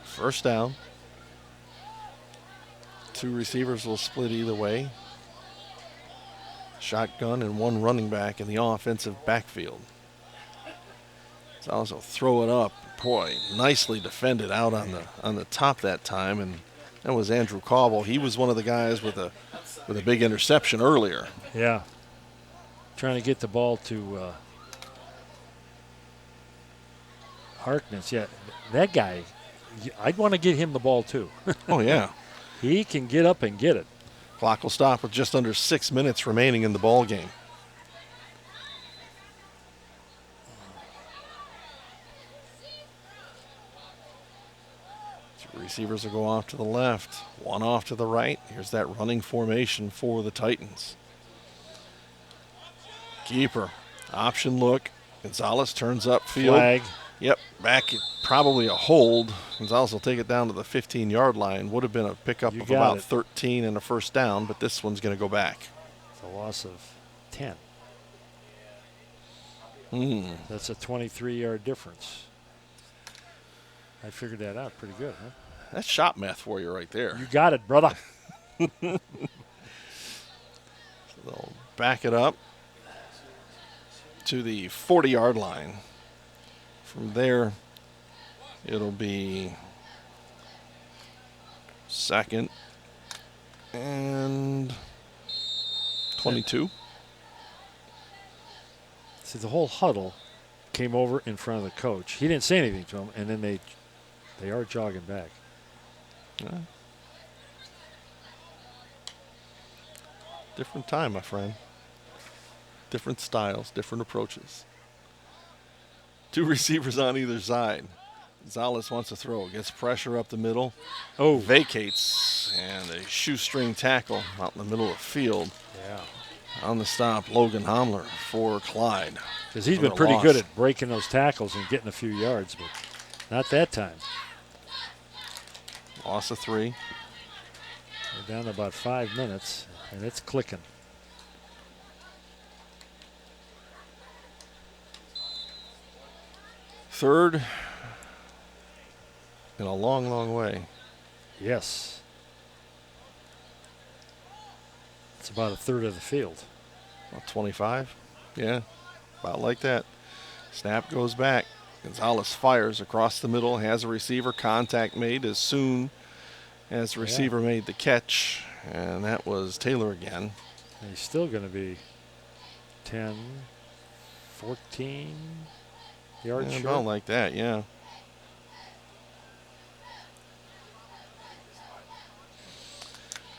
S2: First down. Two receivers will split either way. Shotgun and one running back in the offensive backfield. Gonzalez will throw it up. Boy, nicely defended out on the top that time, and that was Andrew Cauble. He was one of the guys with a big interception earlier.
S3: Yeah. Trying to get the ball to Harkness. Yeah, that guy, I'd want to get him the ball too.
S2: Oh, yeah.
S3: He can get up and get it.
S2: Clock will stop with just under 6 minutes remaining in the ball game. Two receivers will go off to the left, one off to the right. Here's that running formation for the Titans. Keeper, option look. Gonzalez turns upfield.
S3: Flag.
S2: Yep, back, probably a hold. Gonzalez will take it down to the 15-yard line. Would have been a pickup of about 13 and a first down, but this one's going to go back.
S3: It's a loss of 10. That's a 23-yard difference. I figured that out pretty good, huh?
S2: That's shop math for you right there.
S3: You got it, brother.
S2: So they'll back it up to the 40-yard line. From there, it'll be second and 22.
S3: See, the whole huddle came over in front of the coach. He didn't say anything to him, and then they are jogging back.
S2: Yeah. Different time, my friend. Different styles, different approaches. Two receivers on either side. Gonzalez wants to throw, gets pressure up the middle.
S3: Oh.
S2: Vacates, and a shoestring tackle out in the middle of the field.
S3: Yeah.
S2: On the stop, Logan Homler for Clyde.
S3: Because he's been pretty good at breaking those tackles and getting a few yards, but not that time.
S2: Loss of 3.
S3: We're down to about 5 minutes, and it's clicking.
S2: Third in a long, long way.
S3: Yes. It's about a third of the field.
S2: About 25? Yeah, about like that. Snap goes back. Gonzalez fires across the middle, has a receiver. Contact made as soon as the receiver made the catch, and that was Taylor again.
S3: And he's still going to be 10, 14 yards short.
S2: About like that, yeah.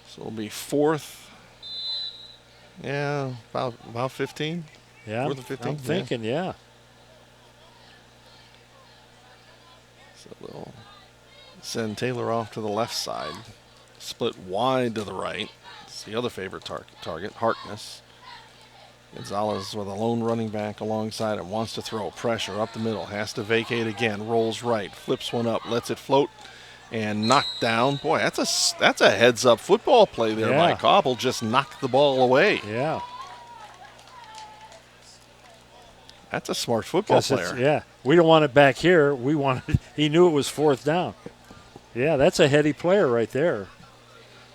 S2: So it'll be fourth. Yeah, about 15.
S3: Yeah,
S2: 4th and 15.
S3: I'm thinking, yeah.
S2: So they'll send Taylor off to the left side. Split wide to the right. It's the other favorite target, Harkness. Gonzalez with a lone running back alongside him. Wants to throw. Pressure up the middle. Has to vacate again. Rolls right. Flips one up. Lets it float. And knocked down. Boy, that's a heads-up football play there by Cauble. Just knocked the ball away.
S3: Yeah.
S2: That's a smart football player.
S3: Yeah. We don't want it back here. We want it. He knew it was 4th down. Yeah, that's a heady player right there.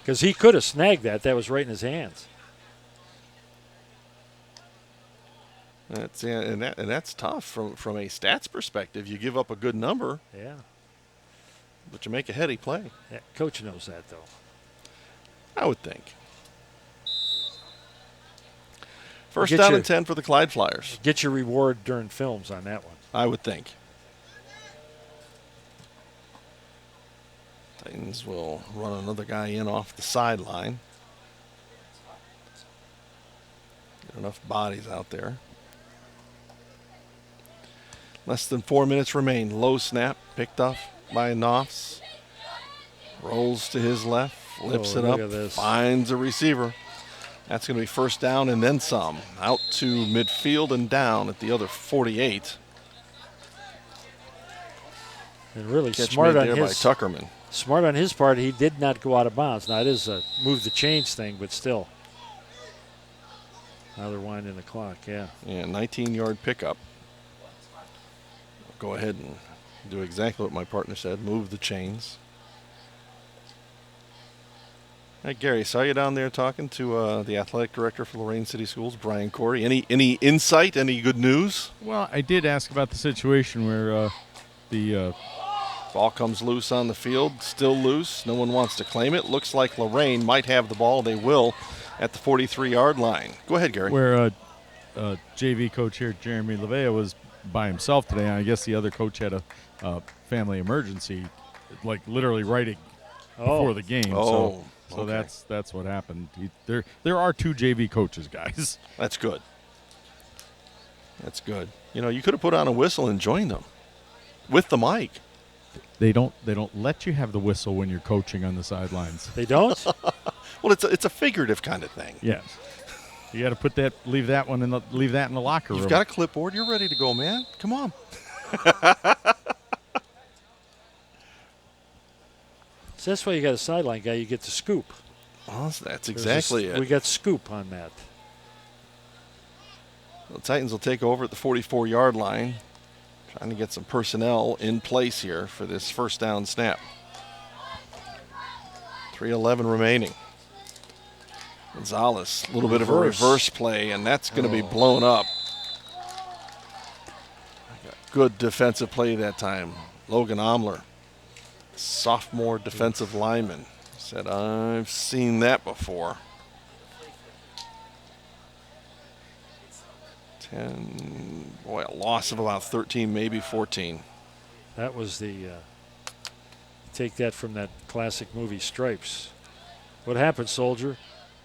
S3: Because he could have snagged that. That was right in his hands.
S2: And that's tough from a stats perspective. You give up a good number.
S3: Yeah.
S2: But you make a heady play.
S3: Yeah, coach knows that, though.
S2: I would think. First down and 10 for the Clyde Flyers.
S3: Get your reward during films on that one.
S2: I would think. Titans will run another guy in off the sideline. Get enough bodies out there. Less than 4 minutes remain. Low snap, picked off by Knopfs. Rolls to his left, flips it up, finds a receiver. That's going to be first down and then some. Out to midfield and down at the other 48.
S3: And really
S2: Catch
S3: smart
S2: made
S3: on
S2: there
S3: his
S2: by Tuckerman.
S3: Smart on his part. He did not go out of bounds. Now it is a move the chains thing, but still. Now they're winding the clock. Yeah.
S2: Yeah, 19-yard pickup. Go ahead and do exactly what my partner said. Move the chains. Hey, Gary, saw you down there talking to the athletic director for Lorain City Schools, Brian Corey. Any insight? Any good news?
S4: Well, I did ask about the situation where the
S2: ball comes loose on the field, still loose. No one wants to claim it. Looks like Lorain might have the ball. They will at the 43-yard line. Go ahead, Gary.
S4: Where JV coach here, Jeremy Levea, was by himself today. And I guess the other coach had a family emergency, like literally right before the game.
S2: Oh.
S4: So that's what happened. There are 2 JV coaches, guys.
S2: That's good. That's good. You know, you could have put on a whistle and joined them with the mic.
S4: They don't let you have the whistle when you're coaching on the sidelines.
S3: They don't?
S2: Well, it's a figurative kind of thing.
S4: Yes. You got to leave that in the locker room.
S2: You've got a clipboard. You're ready to go, man. Come on.
S3: So that's why you got a sideline guy. You get the scoop.
S2: Well, that's exactly it.
S3: We got scoop on that.
S2: The Titans will take over at the 44-yard line, trying to get some personnel in place here for this first down snap. 3:11 remaining. Gonzalez, a little bit of a reverse play, and that's going to be blown up. Good defensive play that time. Logan Omler, sophomore defensive lineman, said, I've seen that before. 10, boy, a loss of about 13, maybe 14.
S3: That was take that from that classic movie Stripes. What happened, soldier?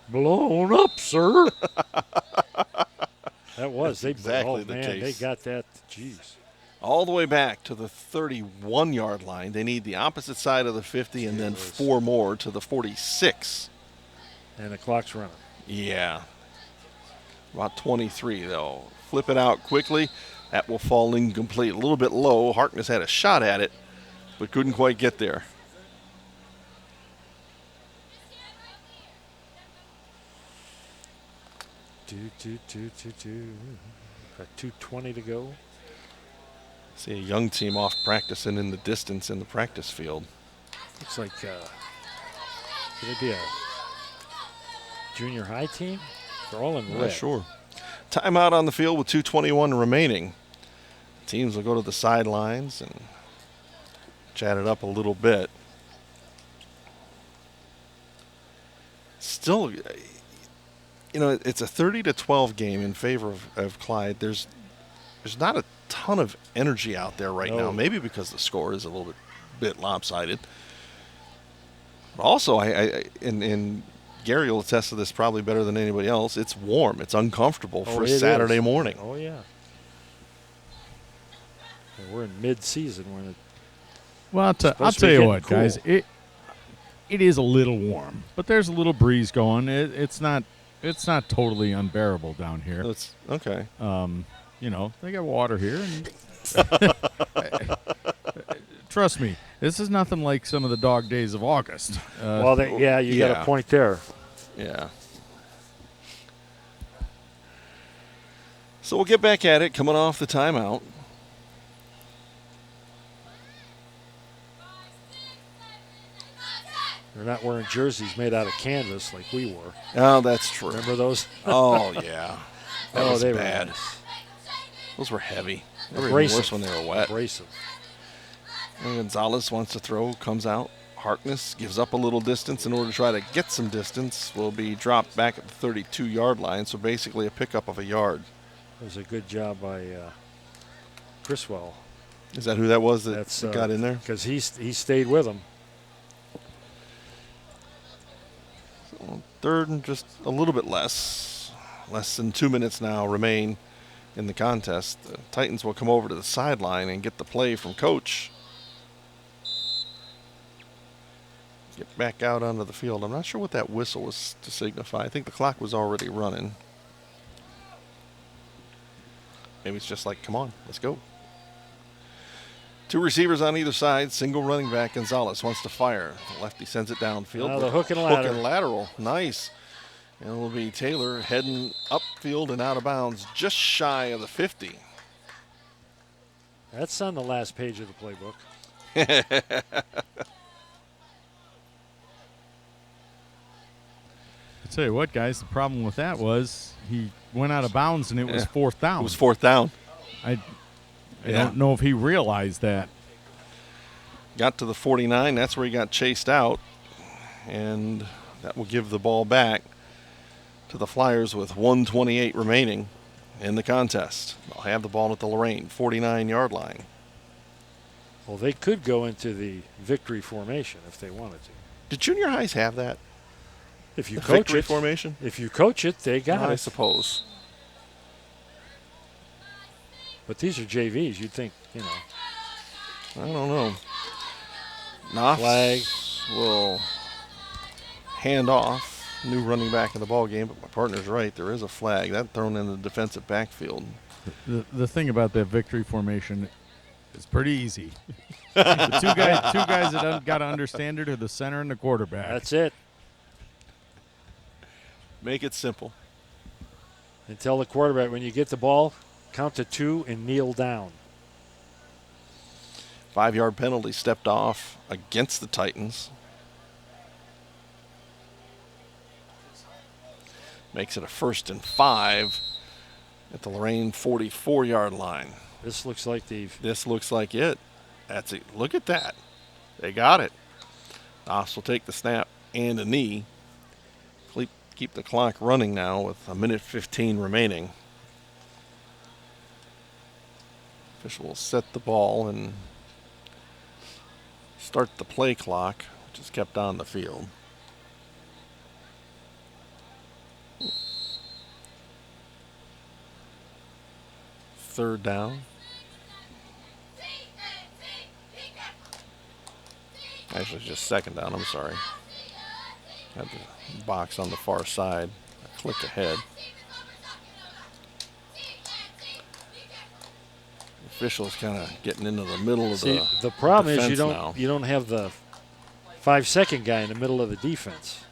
S3: Blown up, sir. That was.
S2: That's exactly the
S3: man,
S2: case.
S3: they got that. Jeez.
S2: All the way back to the 31-yard line. They need the opposite side of the 50 and then 4 more to the 46.
S3: And the clock's running.
S2: Yeah. About 23, though. Flip it out quickly. That will fall incomplete. A little bit low. Harkness had a shot at it, but couldn't quite get there.
S3: Got 2:20 to go.
S2: See a young team off practicing in the distance in the practice field.
S3: Looks like could it be a junior high team? They're all in red.
S2: Not sure. Timeout on the field with 2:21 remaining. Teams will go to the sidelines and chat it up a little bit. Still, you know, it's a 30-12 game in favor of Clyde. There's not a ton of energy out there right now, maybe because the score is a little bit lopsided. But also, and Gary will attest to this probably better than anybody else, it's warm. It's uncomfortable for a Saturday morning.
S3: Oh, yeah. And we're in mid-season.
S4: Well, I'll tell you what, cool. Guys. It is a little warm, but there's a little breeze going. It's not totally unbearable down here.
S2: It's okay.
S4: You know, they got water here. And trust me, this is nothing like some of the dog days of August.
S3: Well, you got a point there.
S2: Yeah. So we'll get back at it coming off the timeout.
S3: They're not wearing jerseys made out of canvas like we were.
S2: Oh, that's true.
S3: Remember those?
S2: Oh, yeah. That was
S3: they
S2: bad.
S3: Were nice.
S2: Those were heavy. They were even worse when they were wet.
S3: Abrasive.
S2: And Gonzalez wants to throw, comes out. Harkness gives up a little distance in order to try to get some distance. Will be dropped back at the 32-yard line, so basically a pickup of a yard.
S3: It was a good job by Criswell.
S2: Is that who that was that got in there?
S3: Because he stayed with him.
S2: So third and just a little bit less. Less than 2 minutes now remain in the contest. The Titans will come over to the sideline and get the play from Coach. Get back out onto the field. I'm not sure what that whistle was to signify. I think the clock was already running. Maybe it's just like, come on, let's go. 2 receivers on either side. Single running back. Gonzalez wants to fire. The lefty sends it downfield.
S3: The hook and ladder.
S2: Hook and lateral. Nice. And it'll be Taylor heading upfield and out of bounds just shy of the 50.
S3: That's on the last page of the playbook.
S4: I tell you what, guys, the problem with that was he went out of bounds and it was 4th down.
S2: It was 4th down.
S4: I don't know if he realized that.
S2: Got to the 49. That's where he got chased out. And that will give the ball back to the Flyers with 1:28 remaining in the contest. They'll have the ball at the Lorain 49-yard line.
S3: Well, they could go into the victory formation if they wanted to.
S2: Did junior highs have that?
S3: If you
S2: The
S3: coach
S2: victory
S3: it,
S2: formation?
S3: If you coach it, they got it.
S2: I suppose.
S3: But these are JVs. You'd think,
S2: I don't know. Knopf
S3: Flag.
S2: will hand off. New running back in the ball game, but my partner's right. There is a flag. That thrown in the defensive backfield.
S4: The thing about that victory formation is pretty easy. The two guys that got to understand it are the center and the quarterback.
S3: That's it.
S2: Make it simple.
S3: And tell the quarterback when you get the ball, count to 2 and kneel down.
S2: 5-yard penalty stepped off against the Titans. Makes it a 1st and 5 at the Lorain 44-yard line.
S3: This looks like
S2: This looks like it. That's it. Look at that. They got it. Knopf will take the snap and a knee. Keep the clock running now with 1:15 remaining. Official will set the ball and start the play clock, which is kept on the field. Third down. Actually, it's just 2nd down. I'm sorry. Had the box on the far side. I clicked ahead. The official's kind of getting into the middle of
S3: the problem is you
S2: now.
S3: don't have the 5-second guy in the middle of the defense.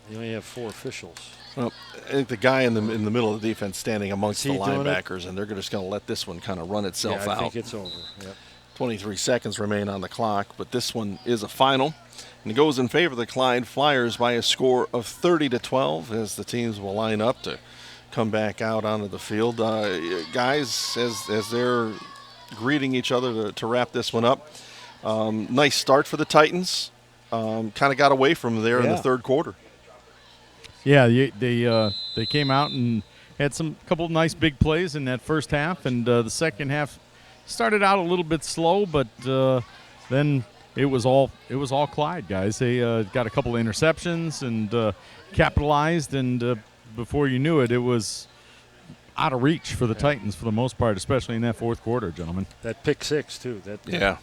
S3: You only have 4 officials.
S2: Well, I think the guy in the middle of the defense standing amongst the
S3: doing
S2: linebackers, and they're just going to let this one kind of run itself out.
S3: I think it's over. Yep.
S2: 23 seconds remain on the clock, but this one is a final. And it goes in favor of the Clyde Flyers by a score of 30-12 as the teams will line up to come back out onto the field. Guys, as they're greeting each other to wrap this one up, nice start for the Titans. Kind of got away from there in the 3rd quarter.
S4: Yeah, they came out and had couple nice big plays in that first half, and the second half started out a little bit slow, but then it was all Clyde, guys. They got a couple of interceptions and capitalized, and before you knew it, it was out of reach for the Titans for the most part, especially in that 4th quarter, gentlemen.
S3: That pick 6 too.
S2: Yeah.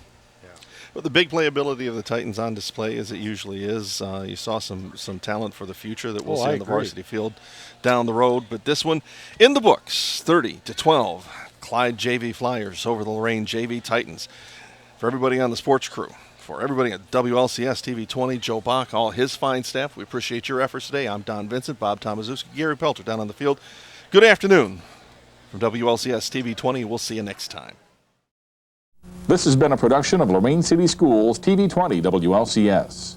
S2: But the big playability of the Titans on display, as it usually is. You saw some talent for the future that we'll see on the varsity field down the road. But this one in the books, 30-12. Clyde JV Flyers over the Lorain JV Titans. For everybody on the sports crew, for everybody at WLCS TV 20, Joe Bach, all his fine staff, we appreciate your efforts today. I'm Don Vincent, Bob Tomaszewski, Gary Pelter down on the field. Good afternoon from WLCS TV 20. We'll see you next time.
S15: This has been a production of Lorain City Schools TV 20 WLCS.